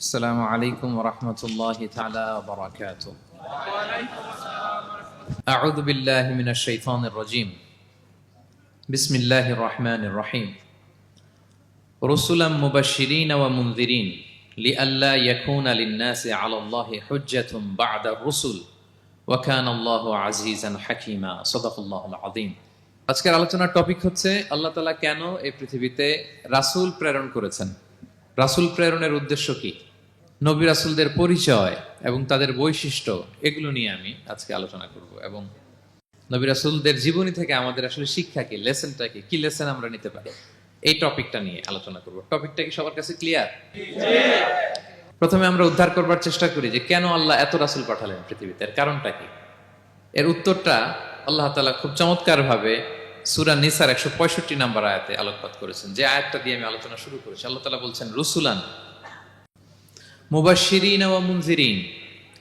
السلام عليكم ورحمة الله تعالى وبركاته. أعوذ بالله من الشيطان الرجيم. بسم الله الرحمن الرحيم. رسلا مبشرين ومنذرين لئلا يكون للناس على الله حجة بعد الرسل وكان الله عزيزا حكيما. صدق الله العظيم. আজকের আলোচনার টপিক হচ্ছে আল্লাহ তাআলা কেন এই পৃথিবীতে রাসূল প্রেরণ করেছেন। রাসূল প্রেরণের উদ্দেশ্য কি, নবী রাসূলদের পরিচয় এবং তাদের বৈশিষ্ট্য, এগুলো নিয়ে আমি আজকে আলোচনা করব এবং নবী রাসূলদের জীবনী থেকে আমাদের আসলে শিক্ষা কি, লেসনটা কি লেসন আমরা নিতে পারি, এই টপিকটা নিয়ে আলোচনা করব। টপিকটা কি সবার কাছে ক্লিয়ার? প্রথমে আমরা উদ্ধার করবার চেষ্টা করি যে কেন আল্লাহ এত রাসূল পাঠালেন পৃথিবীতে, এর কারণটা কি। এর উত্তরটা আল্লাহ তাআলা খুব চমৎকার ভাবে সূরা নিসার 165 নম্বর আয়াতে আলোকপাত করেছেন, যে আয়াতটা দিয়ে আমি আলোচনা শুরু করেছি। আল্লাহ তাআলা বলছেন, রুসুলান মুবাশশিরিন ওয়া মুনযিরিন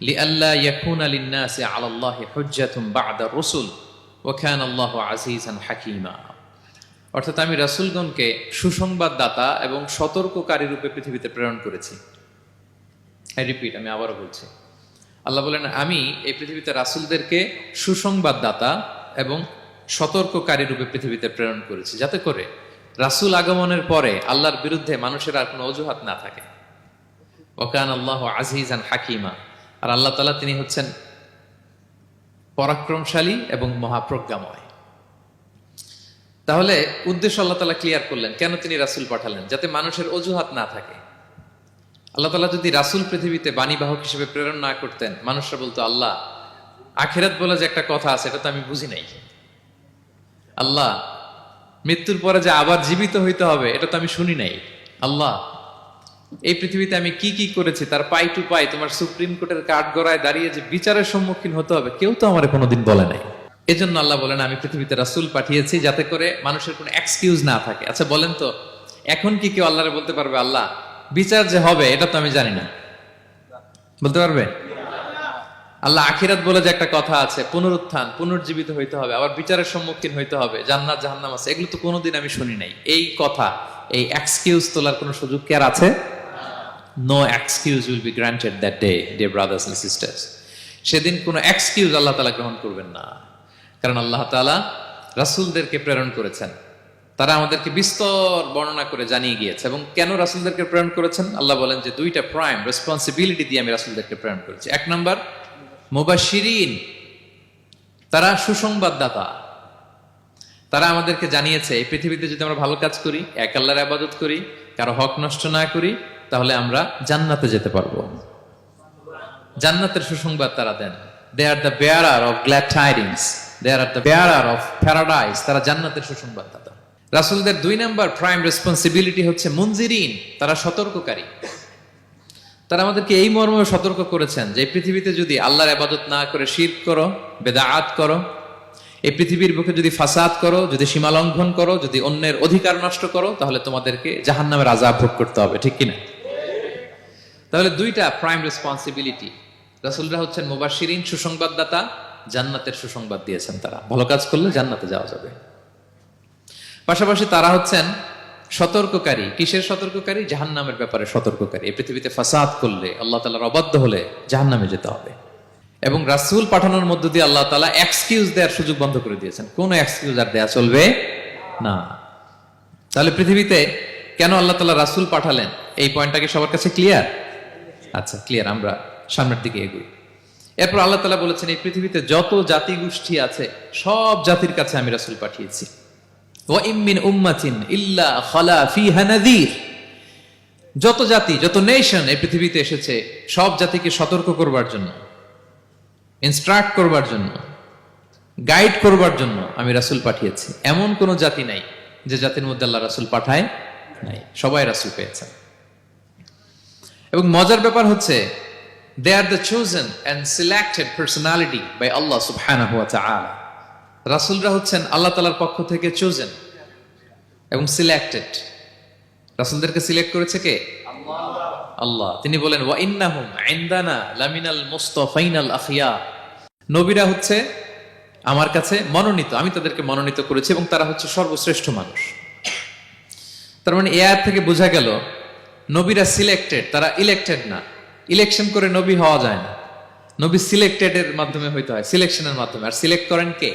লিআল্লা ইয়াকুনা লিন-নাসি আলাল্লাহি হুজ্জাতুন বা'দা আর-রুসুল ওয়া কানা আল্লাহু আজিজান হাকীমা। অর্থাৎ আমি রাসূলগণকে সুসংবাদদাতা এবং সতর্ককারী রূপে পৃথিবীতে প্রেরণ করেছি। আমি আবারও বলছি, আল্লাহ বলেন আমি এই পৃথিবীতে রাসূলদেরকে সুসংবাদদাতা এবং সতর্ককারী রূপে পৃথিবীতে প্রেরণ করেছি, যাতে করে রাসূল আগমনের পরে আল্লাহর বিরুদ্ধে মানুষের আর কোনো অজুহাত না থাকে। ওয়া কানা আল্লাহু আজিজান হাকীমা। আর আল্লাহ তাআলা তিনি হচ্ছেন পরাক্রমশালী এবং মহাপ্রজ্ঞাময়। তাহলে উদ্দেশ্য আল্লাহ তাআলা ক্লিয়ার করলেন, কেন তিনি রাসূল পাঠালেন, যাতে মানুষের অজুহাত না থাকে। আল্লাহ তাআলা যদি রাসূল পৃথিবীতে বাণীবাহক হিসেবে প্রেরণ না করতেন, মানুষরা বলতো আল্লাহ আখিরাত বলে যে একটা কথা আছে এটা তো আমি বুঝি নাই, আল্লাহ মৃত্যুর পরে যে আবার জীবিত হইতে হবে এটা তো আমি শুনি নাই, আল্লাহ এই পৃথিবীতে আমি কি কি করেছি তার পাই টু পাই তোমার সুপ্রিম কোর্টের কাঠগড়ায় দাঁড়িয়ে যে বিচারের সম্মুখীন হতে হবে কেউ তো আমার কোনোদিন বলে নাই। এজন্য আল্লাহ বলেন আমি পৃথিবীতে রাসূল পাঠিয়েছি যাতে করে মানুষের কোনো এক্সকিউজ না থাকে। আচ্ছা বলেন তো, এখন কি কেউ আল্লাহরে বলতে পারবে আল্লাহ বিচার যে হবে এটা তো আমি জানি না? বলতে পারবে? আল্লাহ আখিরাত বলে যে একটা কথা আছে, পুনরুত্থান, পুনর্জীবিত হইতে হবে, আবার বিচারের সম্মুখীন হইতে হবে, জান্নাত জাহান্নাম আছে, এগুলো তো কোনোদিন আমি শুনি নাই। এই কথা, এই এক্সকিউজ তোলার কোনো সুযোগ কি আর আছে? No excuse will be granted that day, dear brothers and sisters. সেদিন কোনো এক্সকিউজ আল্লাহ তাআলা গ্রহণ করবেন না, কারণ আল্লাহ তাআলা রাসূলদেরকে প্রেরণ করেছেন, তারা আমাদেরকে বিস্তর বর্ণনা করে জানিয়ে গিয়েছে। এবং কেন রাসূলদেরকে প্রেরণ করেছেন আল্লাহ বলেন যে দুইটা প্রাইম রেসপন্সিবিলিটি দিয়ে আমি রাসূলদেরকে প্রেরণ করেছি। এক নাম্বার মুবাশশিরিন, তারা সুসংবাদদাতা। তারা আমাদেরকে জানিয়েছে এই পৃথিবীতে যদি আমরা ভালো কাজ করি, এক আল্লাহর ইবাদত করি, কারো হক নষ্ট না করি, তাহলে আমরা জান্নাতে যেতে পারবো। জান্নাতের সুসংবাদ তারা দেন। They are the bearer of glad tidings, they are the bearer of paradise. তারা জান্নাতের সুসংবাদদাতা। রাসূলদের দুই নাম্বার প্রাইম রেসপন্সিবিলিটি হচ্ছে মুনজিরিন, তারা সতর্ককারী। তারা আমাদেরকে এই মর্মে সতর্ক করেছেন যে এই পৃথিবীতে যদি আল্লাহর ইবাদত না করে শিরক করো, বেদাআত করো, এই পৃথিবীর বুকে যদি ফাসাদ করো, যদি সীমা লঙ্ঘন করো, যদি অন্যের অধিকার নষ্ট করো, তাহলে তোমাদেরকে জাহান্নামের আযাব ভোগ করতে হবে, ঠিক কিনা? তাহলে দুইটা প্রাইম রেসপন্সিবিলিটি। রাসূলরা হচ্ছেন মুবাশশিরিন, সুসংবাদদাতা, জান্নাতের সুসংবাদ দিয়েছেন। তারা ভালো কাজ করলে জান্নাতে যাওয়া যাবে। পাশাপাশি তারা হচ্ছেন সতর্ককারী। কিসের সতর্ককারী? জাহান্নামের ব্যাপারে সতর্ককারী। এই পৃথিবীতে ফাসাদ করলে, আল্লাহ তাআলার অবাধ্য হলে জাহান্নামে যেতে হবে। এবং রাসূল পাঠানোর মধ্য দিয়ে আল্লাহ তাআলা এক্সকিউজ দেওয়ার সুযোগ বন্ধ করে দিয়েছেন। কোনো এক্সকিউজ আর দেয়া চলবে না। তাহলে পৃথিবীতে কেন আল্লাহ তাআলা রাসূল পাঠালেন, এই পয়েন্টটা কি সবার কাছে ক্লিয়ার? আচ্ছা ক্লিয়ার, আমরা সামনের দিকে এগোই। এরপর আল্লাহ তাআলা বলেছেন এই পৃথিবীতে যত জাতি গোষ্ঠী আছে সব জাতির কাছে আমি রাসূল পাঠিয়েছি। ওয়া ইম মিন উম্মাতিন ইল্লা খালা ফিহা নাযীর। যত জাতি, যত নেশন এই পৃথিবীতে এসেছে সব জাতিকে সতর্ক করবার জন্য, ইনস্ট্রাক্ট করবার জন্য, গাইড করবার জন্য আমি রাসূল পাঠিয়েছি। এমন কোন জাতি নাই যে জাতির মধ্যে আল্লাহ রাসূল পাঠায় নাই, সবাই রাসূল পেয়েছেন। এবং মজার ব্যাপার হচ্ছে they are the chosen and selected personality by Allah subhanahu wa ta'ala. রাসূলরা হচ্ছেন আল্লাহ তাআলার পক্ষ থেকে chosen এবং সিলেক্টেড। রাসূলদেরকে সিলেক্ট করেছে কে? আল্লাহ। তিনি বলেন ওয়া ইন্নাহুম ইনদানা লামিনাল মুস্তাফাইনাল আখিয়া। নবীরা হচ্ছে আমার কাছে মনোনীত, আমি তাদেরকে মনোনীত করেছি এবং তারা হচ্ছে সর্বশ্রেষ্ঠ মানুষ। তার মানে এই আয়াত থেকে বোঝা গেল নবীরা সিলেক্টেড, তারা ইলেক্টেড না। ইলেকশন করে নবী হওয়া যায় না, নবী সিলেক্টেড এর মাধ্যমে হইতে হয়, সিলেকশনের মাধ্যমে। আর সিলেক্ট করেন কে?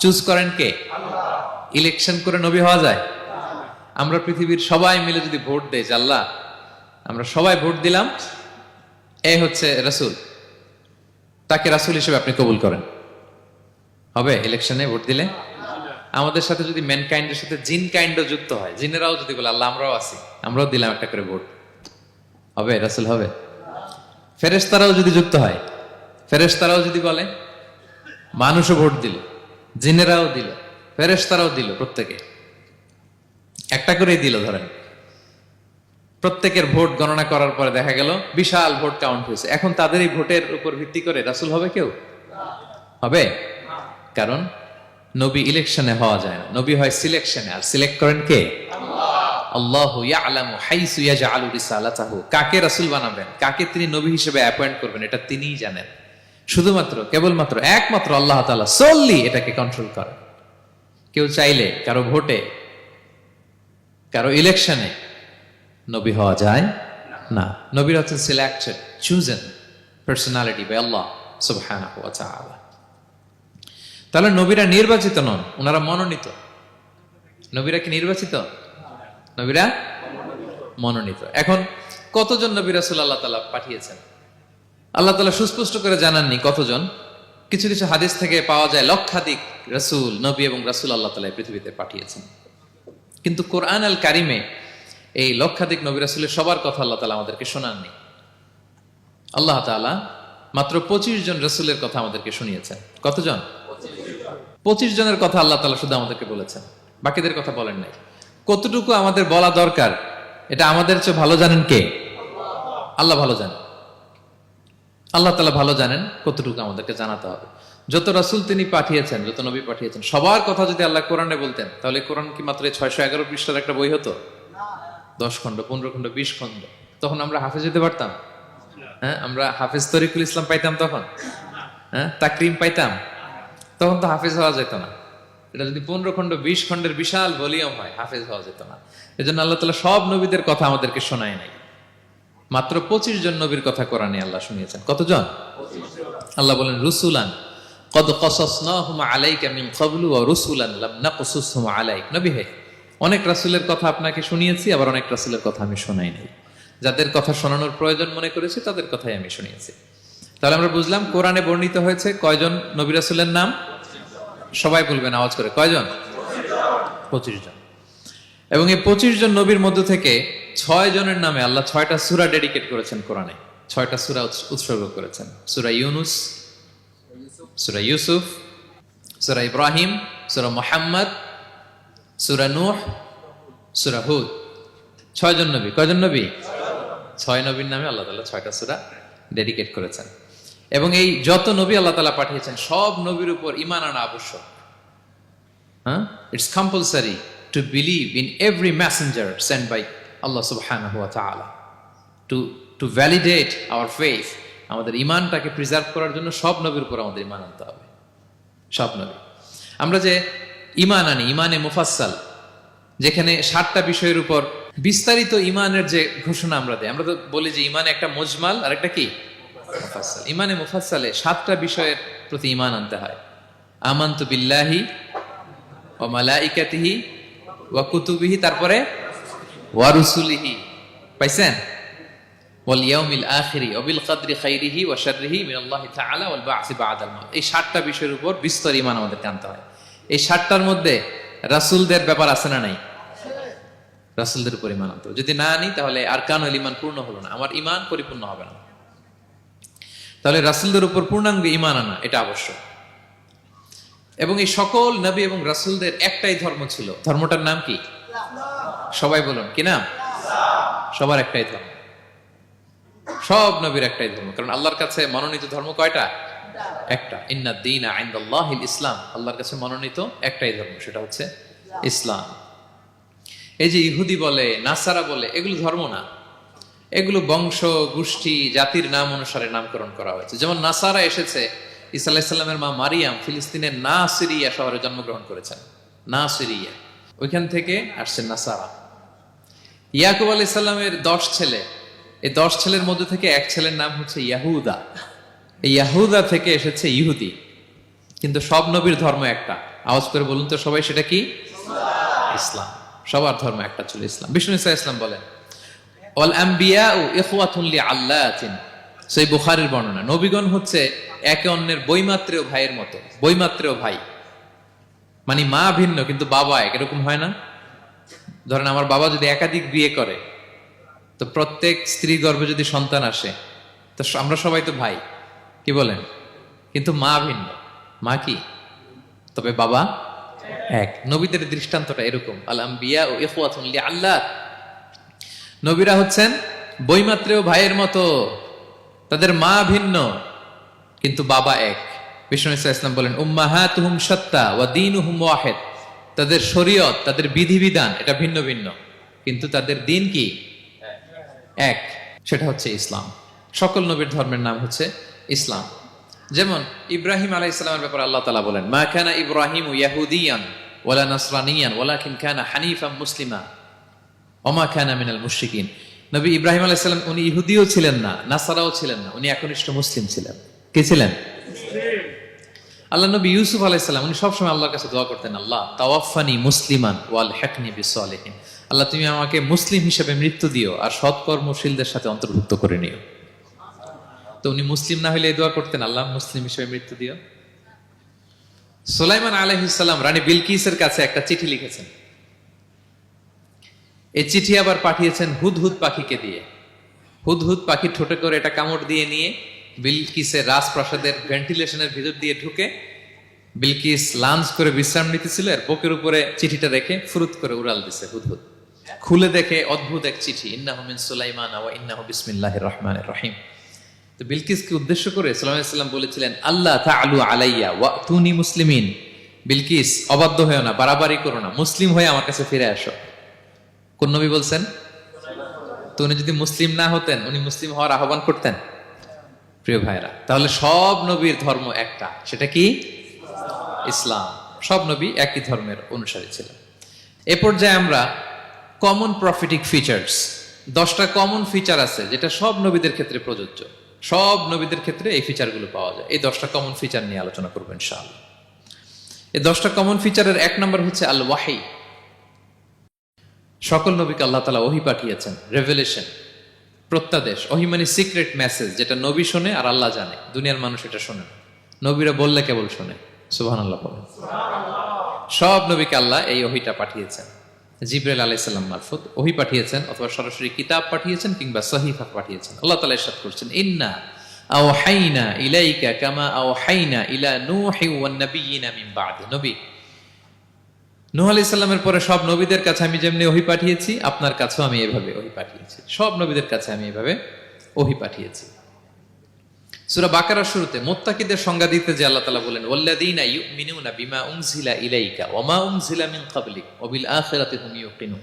চুজ করেন কে? ইলেকশন করে নবী হওয়া যায়? আমরা পৃথিবীর সবাই মিলে যদি ভোট দেই, যে আল্লাহ আমরা সবাই ভোট দিলাম, এ হচ্ছে রাসূল, তাকে রাসূল হিসেবে আপনি কবুল করেন, হবে ইলেকশনে ভোট দিলে? আমাদের সাথে যদি ম্যানকাইন্ডের সাথে জিন কাইন্ডও যুক্ত হয়, জিনেরাও যদি বলে আল্লাহ আমরাও আছি, আমরাও দিলাম একটা করে ভোট, হবে রাসূল হবে? ফেরেশতারাও যদি যুক্ত হয়, ফেরেশতারাও যদি বলে, মানুষও ভোট দিল, জিনেরাও দিল, ফেরেশতারাও দিল, প্রত্যেকে একটা করেই দিল, ধরেন প্রত্যেকের ভোট গণনা করার পরে দেখা গেল বিশাল ভোট কাউন্ট হয়েছে, এখন তাদের এই ভোটের উপর ভিত্তি করে রাসূল হবে কেউ? হবে? কারণ নবী ইলেকশনে হওয়া যায় না, নবী হয় সিলেকশনে। আর সিলেক্ট করেন কে? আল্লাহু ইয়ালামু হাইসু ইয়াজআলু রিসালাতাহু, কাকে রাসূল বানাবেন, কাকে তিনি নবী হিসেবে অ্যাপয়েন্ট করবেন, এটা তিনিই জানেন। শুধুমাত্র কেবলমাত্র একমাত্র আল্লাহ তাআলা সোললি এটাকে কন্ট্রোল করেন। কেউ চাইলে কারো ভোটে, কারো ইলেকশনে নবী হওয়া যায় না। নবীরা হচ্ছেন সিলেক্টেড, চুজেন পার্সোনালিটি বাই আল্লাহ সুবহানাহু ওয়া তাআলা। তাহলে নবীরা নির্বাচিত নন, ওনারা মনোনীত। নবীরা কি নির্বাচিত? নবীরা মনোনীত। এখন কতজন নবী রাসূল আল্লাহ তাআলা পাঠিয়েছেন? আল্লাহ তাআলা সুস্পষ্ট করে জানাননি কতজন। কিছু কিছু হাদিস থেকে পাওয়া যায় লক্ষাধিক রাসূল, নবী এবং রাসূল আল্লাহ তাআলা পৃথিবীতে পাঠিয়েছেন। কিন্তু কোরআন আল কারিমে এই লক্ষাধিক নবী রাসূলের সবার কথা আল্লাহ তাআলা আমাদেরকে শোনাননি। আল্লাহ তাআলা মাত্র 25 জন রাসূলের কথা আমাদেরকে শুনিয়েছেন। কতজন? 25 জনের কথা আল্লাহ তাআলা শুধু আমাদেরকে বলেছেন, বাকিদের কথা বলেন নাই। কতটুকু আমাদের বলা দরকার এটা আমাদের চেয়ে ভালো জানেন কে? আল্লাহ ভালো জানেন। আল্লাহ তাআলা ভালো জানেন কতটুকু আমাদেরকে জানাতে হবে। যত রাসূল তিনি পাঠিয়েছেন, যত নবী পাঠিয়েছেন, সবার কথা যদি আল্লাহ কোরআনে বলতেন, তাহলে কোরআন কি মাত্র 611 পৃষ্ঠার একটা বই হতো? 10 খণ্ড, 15 খণ্ড, 20 খণ্ড। তখন আমরা হাফেজ হতে পারতাম? হ্যাঁ, আমরা হাফেজ তরিকুল ইসলাম পাইতাম তখন? হ্যাঁ, তাকরিম পাইতাম? তখন তো হাফেজ হওয়া যেত না। এটা যদি 15 খণ্ড, 20 খণ্ডের বিশাল ভলিউম হয়, হাফেজ হওয়া যেত না। এজন্য আল্লাহ তাআলা সব নবীদের কথা আমাদেরকে শোনায় নাই, মাত্র 25 জন নবীর কথা কোরআনে আল্লাহ শুনিয়েছেন। কতজন? আল্লাহ বলেন রুসুলান কদ কসাসনাহুম আলাইকা মিন ক্বাবলু ওয়া রুসুলান লাম নাকসুসহুম আলাইক। নবী হে, অনেক রাসূলের কথা আপনাকে শুনিয়েছি, আবার অনেক রাসূলের কথা আমি শোনাই নাই। যাদের কথা শোনানোর প্রয়োজন মনে করেছি তাদের কথাই আমি শুনিয়েছি। তাহলে আমরা বুঝলাম কোরআনে বর্ণিত হয়েছে কয়জন নবী রাসূলের নাম? সবাই বলবেন আওয়াজ করে, কয়জন? 25 জন। এবং এই 25 জন নবীর মধ্য থেকে 6 জনের নামে আল্লাহ 6টা সূরা ডেডিকেট করেছেন কোরআনে, 6টা সূরা উৎসর্গ করেছেন। সূরা ইউনুস, সূরা ইউসুফ, সূরা ইব্রাহিম, সূরা মুহাম্মদ, সূরা নূহ, সূরা হুদ। 6 জন নবী। কয়জন নবী? 6 নবীর নামে আল্লাহ তাআলা 6টা সূরা ডেডিকেট করেছেন। এবং এই যত নবী আল্লাহ তাআলা পাঠিয়েছেন, সব নবীর উপর ঈমান আনা আবশ্যক। হ্যাঁ, it's compulsory to believe in every messenger sent by Allah subhanahu wa ta'ala to validate our faith. আমাদের ঈমানটাকে প্রিজার্ভ করার জন্য সব নবীর উপর আমাদের ঈমান আনতে হবে, সব নবী। আমরা যে ঈমান আনি, ঈমানে মুফাসসাল, যেখানে 7টা বিষয়ের উপর বিস্তারিত ঈমানের যে ঘোষণা আমরা দেই, আমরা তো বলি যে ঈমানে একটা মুজমাল আর একটা কি মুফাসসাল। ঈমানে মুফাসসালে 7টা বিষয়ের প্রতি ঈমান আনতে হয়। আমানতু বিল্লাহি ওয়া মালাইকাতিহি ওয়া কুতুবিহি, তারপরে ওয়া রুসুলিহি, পাইছেন? ওয়াল ইয়াউমিল আখিরি ওয়া বিল কদরি খাইরিহি ওয়া শাররিহি মিনাল্লাহি তাআলা ওয়াল বা'সি বা'দাল মাউত। এই 7টা বিষয়ের উপর বিস্তর ঈমান আমাদেরকে আনতে হয়। এই 7টার মধ্যে রাসূলদের ব্যাপার আছে না নাই? রাসূলদের উপর ঈমান আনতে হবে। যদি না আনি তাহলে আরকানুল ঈমান পূর্ণ হলো না, আমার ঈমান পরিপূর্ণ হবে না। তাহলে রাসূলদের উপর পূর্ণাঙ্গ ঈমান আনা এটা আবশ্যক। এবং এই সকল নবী এবং রাসূলদের একটাই ধর্ম ছিল। ধর্মটার নাম কি? সবাই বলুন, কি নাম? সবার একটাই ধর্ম, সব নবীর একটাই ধর্ম। কারণ আল্লাহর কাছে মনোনীত ধর্ম কয়টা? একটা। ইন্নাদ দীনা ইনদাল্লাহিল ইসলাম, আল্লাহর কাছে মনোনীত একটাই ধর্ম, সেটা হচ্ছে ইসলাম। এই যে ইহুদি বলে, নাসারা বলে, এগুলো ধর্ম না, এগুলো বংশ, গোষ্ঠী, জাতির নাম অনুসারে নামকরণ করা হয়েছে। যেমন নাসারা এসেছে, ঈসা আলাইহিস সালামের মা মারিয়াম ফিলিস্তিনের নাসিরিয়া শহরে জন্মগ্রহণ করেছেন। নাসিরিয়া, ওইখান থেকে আসছে নাসারা। ইয়াকুব আলাইহিস সালামের 10 ছেলে, এই 10 ছেলের মধ্যে থেকে এক ছেলের নাম হচ্ছে ইয়াহুদা। এই ইয়াহুদা থেকে এসেছে ইহুদি। কিন্তু সব নবীর ধর্ম একটা। আওয়াজ করে বলুন তো সবাই, সেটা কি? ইসলাম। সবার ধর্ম একটা ছিল, ইসলাম। বিষ্ণু ইসা ইসলাম বলেন, ওয়াল আম্বিয়াউ ইখওয়াতুন লিআল্লাতিন। সেই বুখারীর বর্ণনা, নবীগণ হচ্ছে একে অন্যের বৈমাত্রেয় ভাইয়ের মতো। বৈমাত্রেয় ভাই মানে মা ভিন্ন কিন্তু বাবা এক, এরকম হয় না? ধরেন আমার বাবা যদি একাধিক বিয়ে করে, তো প্রত্যেক স্ত্রী গর্ভে যদি সন্তান আসে, তো আমরা সবাই তো ভাই, কি বলেন? কিন্তু মা ভিন্ন। মা কি? তবে বাবা এক। নবীদের দৃষ্টান্তটা এরকম, আল আম্বিয়া ও ইখওয়াতুন লিআল্লাহ। নবীরা হচ্ছেন বৈমাত্রেয় ভাইয়ের মতো, তাদের মা ভিন্ন কিন্তু বাবা এক। বিষ্ণু ইসলাম বলেন, উম্মাহাতুহুম শাত্তা ওয়া দীনুহুম ওয়াহিদ। তাদের শরীয়ত, তাদের বিধিবিধান এটা ভিন্ন ভিন্ন, কিন্তু তাদের দিন কি? এক। সেটা হচ্ছে ইসলাম। সকল নবীর ধর্মের নাম হচ্ছে ইসলাম। যেমন ইব্রাহিম আলাইহিস সালামের ব্যাপারে আল্লাহ তাআলা বলেন, মা কানা ইব্রাহিমু ইয়াহুদিয়ান ওয়ালা নাসরানিয়ান ওয়ালাকিন কানা হানিফাম মুসলিমা ওয়া মা কানা মিনাল মুশরিকিন। নবী ইব্রাহিম আলাইহিস সালাম উনি ইহুদিও ছিলেন না, নাসারাও ছিলেন না, উনি একনিষ্ঠ মুসলিম ছিলেন। কে ছিলেন? আল্লাহ নবী ইউসুফ আলাইহিস সালাম উনি সবসময় আল্লাহর কাছে দোয়া করতেন, আল্লাহ তাওয়াফানি মুসলিমান ওয়াল হিকনি বিসসালিহিন। আল্লাহ তুমি আমাকে মুসলিম হিসেবে মৃত্যু দিও আর সৎকর্মশীলদের সাথে অন্তর্ভুক্ত করে নিও। তো উনি মুসলিম না হলে এই দোয়া করতেন, আল্লাহ মুসলিম হিসেবে মৃত্যু দিও। সুলাইমান আলাইহিস সালাম রানী বিলকিসের কাছে একটা চিঠি লিখেছেন। এই চিঠি আবার পাঠিয়েছেন হুদহুদ পাখিকে দিয়ে। হুদহুদ পাখি ঠোঁটে করে এটা কামড় দিয়ে নিয়ে বিলকিসের রাজপ্রাসাদের ভেন্টিলেশনের ভিতর দিয়ে ঢুকে, বিলকিস লাঞ্চ করে বিশ্রাম নিতেছিল, এর বুকের উপরে চিঠিটা রেখে ফুরুত করে উড়াল দিছে হুদহুদ। খুলে দেখে অদ্ভুত এক চিঠি, ইন্নাহু মিন সুলাইমান ওয়া ইন্নাহু বিসমিল্লাহির রহমানির রহিম। তো বিলকিসকে উদ্দেশ্য করে সাল্লাল্লাহু আলাইহি ওয়াসাল্লাম বলেছিলেন, আল্লাহ তাআলু আলাইয়া ওয়াতুনি মুসলিমিন। বিলকিস অবাধ্য হয়েও না, বাড়াবাড়ি করো না, মুসলিম হয়ে আমার কাছে ফিরে আসো। কোন নবী বলছেন? তো উনি যদি মুসলিম না হতেন, উনি মুসলিম হওয়ার আহ্বান করতেন? প্রিয় ভাইরা, তাহলে সব নবীর ধর্ম একটা, সেটা কি? ইসলাম। সব নবী একই ধর্মের অনুসারী ছিলেন। এ পর্যায়ে আমরা কমন প্রফিটিক ফিচার্স, 10টা কমন ফিচার আছে যেটা সব নবীদের ক্ষেত্রে প্রযোজ্য। সব নবীদের ক্ষেত্রে এই ফিচারগুলো পাওয়া যায়। এই 10টা কমন ফিচার নিয়ে আলোচনা করবো ইনশাআল্লাহ। এই 10টা কমন ফিচারের 1 নম্বর হচ্ছে আল ওয়াহি। সকল নবীকে আল্লাহ তাআলা ওহী পাঠিয়েছেন, রেভেলেশন, প্রত্যাদেশ। ওহী মানে সিক্রেট মেসেজ, যেটা নবী শোনে আর আল্লাহ জানে, দুনিয়ার মানুষ এটা শোনে না। নবীরা বললে কেবল শোনে। সুবহানাল্লাহ বলেন। সব নবীকে আল্লাহ এই ওহীটা পাঠিয়েছেন। জিবরাইল আলাইহিস সালাম মারফত ওহী পাঠিয়েছেন, অথবা সরাসরি কিতাব পাঠিয়েছেন, কিংবা সহিফা পাঠিয়েছেন। আল্লাহ তাআলা ইরশাদ করছেন, ইন্না আওহাইনা ইলাইকা কামা আওহাইনা ইলা নূহি ওয়ান নাবিয়িনা মিন বা'দি। নবী নূহ আলাইহিস সালামের পরে সব নবীদের কাছে আমি যেমনি ওহী পাঠিয়েছি, আপনার কাছেও আমি এভাবে ওহী পাঠিয়েছি। সব নবীদের কাছে আমি এভাবে ওহী পাঠিয়েছি। সূরা বাকারার শুরুতে মুত্তাকিদের সংজ্ঞা দিতে যে আল্লাহ তাআলা বলেন, ওয়াল্লাযীনা ইউমিনুনা বিমা উনজিলা ইলাইকা ওয়া মা উনজিলা মিন ক্বাবলিক ওয়া বিল আখিরাতি হুম ইউকিনুন।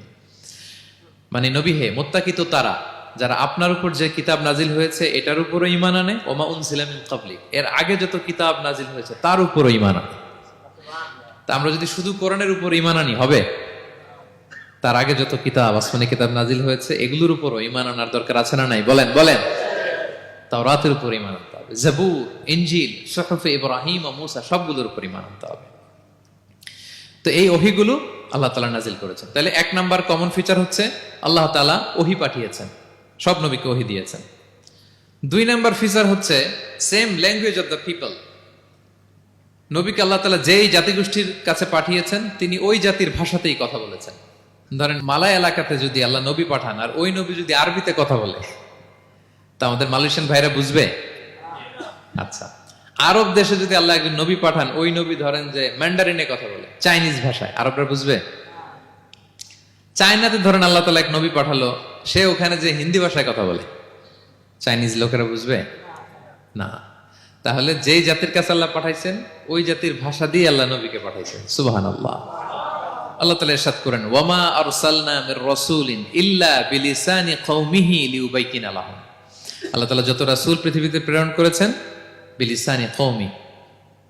মানে নবী হে, মুত্তাকি তো তারা যারা আপনার উপর যে কিতাব নাজিল হয়েছে এটার উপরও ঈমান আনে, ওয়া মা উনজিলা মিন ক্বাবলিক, এর আগে যত কিতাব নাজিল হয়েছে তার উপরও ঈমান আনে। তা আমরা যদি শুধু কোরআনের উপর ঈমান আনি হবে? তার আগে যত কিতাব, আসমানি কিতাব নাজিল হয়েছে এগুলোর উপরও ঈমান আনার দরকার আছে না নাই? বলেন বলেন। তাওরাতের উপর ঈমান আনতে হবে, জাবুর, ইনজিল, সুহুফে ইব্রাহিম ও মূসা সবগুলোর উপর ঈমান আনতে হবে। তো এই ওহীগুলো আল্লাহ তাআলা নাজিল করেছেন। তাহলে 1 নাম্বার কমন ফিচার হচ্ছে আল্লাহ তাআলা ওহী পাঠিয়েছেন, সব নবীকে ওহী দিয়েছেন। 2 নাম্বার ফিচার হচ্ছে same language of the people. নবীকে আল্লাহ তাআলা যেই জাতিগোষ্ঠীর কাছে পাঠিয়েছেন তিনি ওই জাতির ভাষাতেই কথা বলেছেন। ধরেন মালয় এলাকাতে যদি আল্লাহ নবী পাঠান আর ওই নবী যদি আরবিতে কথা বলে, তা আমাদের মালয়েশিয়ান ভাইরা বুঝবে? আচ্ছা, আরব দেশে যদি আল্লাহ একজন নবী পাঠান, ওই নবী ধরেন যে ম্যান্ডারিনে কথা বলে, চাইনিজ ভাষায়, আরবরা বুঝবে? চায়নাতে ধরেন আল্লাহ তাআলা এক নবী পাঠালো, সে ওখানে যে হিন্দি ভাষায় কথা বলে, চাইনিজ লোকেরা বুঝবে না। তাহলে যেই জাতির কাছে আল্লাহ পাঠাইছেন ওই জাতির ভাষা দিয়ে আল্লাহ নবীকে পাঠাইছেন। সুবহানাল্লাহ। আল্লাহ তাআলা ইরশাদ করেন, ওয়ামা আরসালনা মির রাসূলিন ইল্লা বিলিসানি কওমিহি লিউবাইয়িনা লাহুম। আল্লাহ তাআলা যত রাসূল পৃথিবীতে প্রেরণ করেছেন, বিলিসানি কওমি,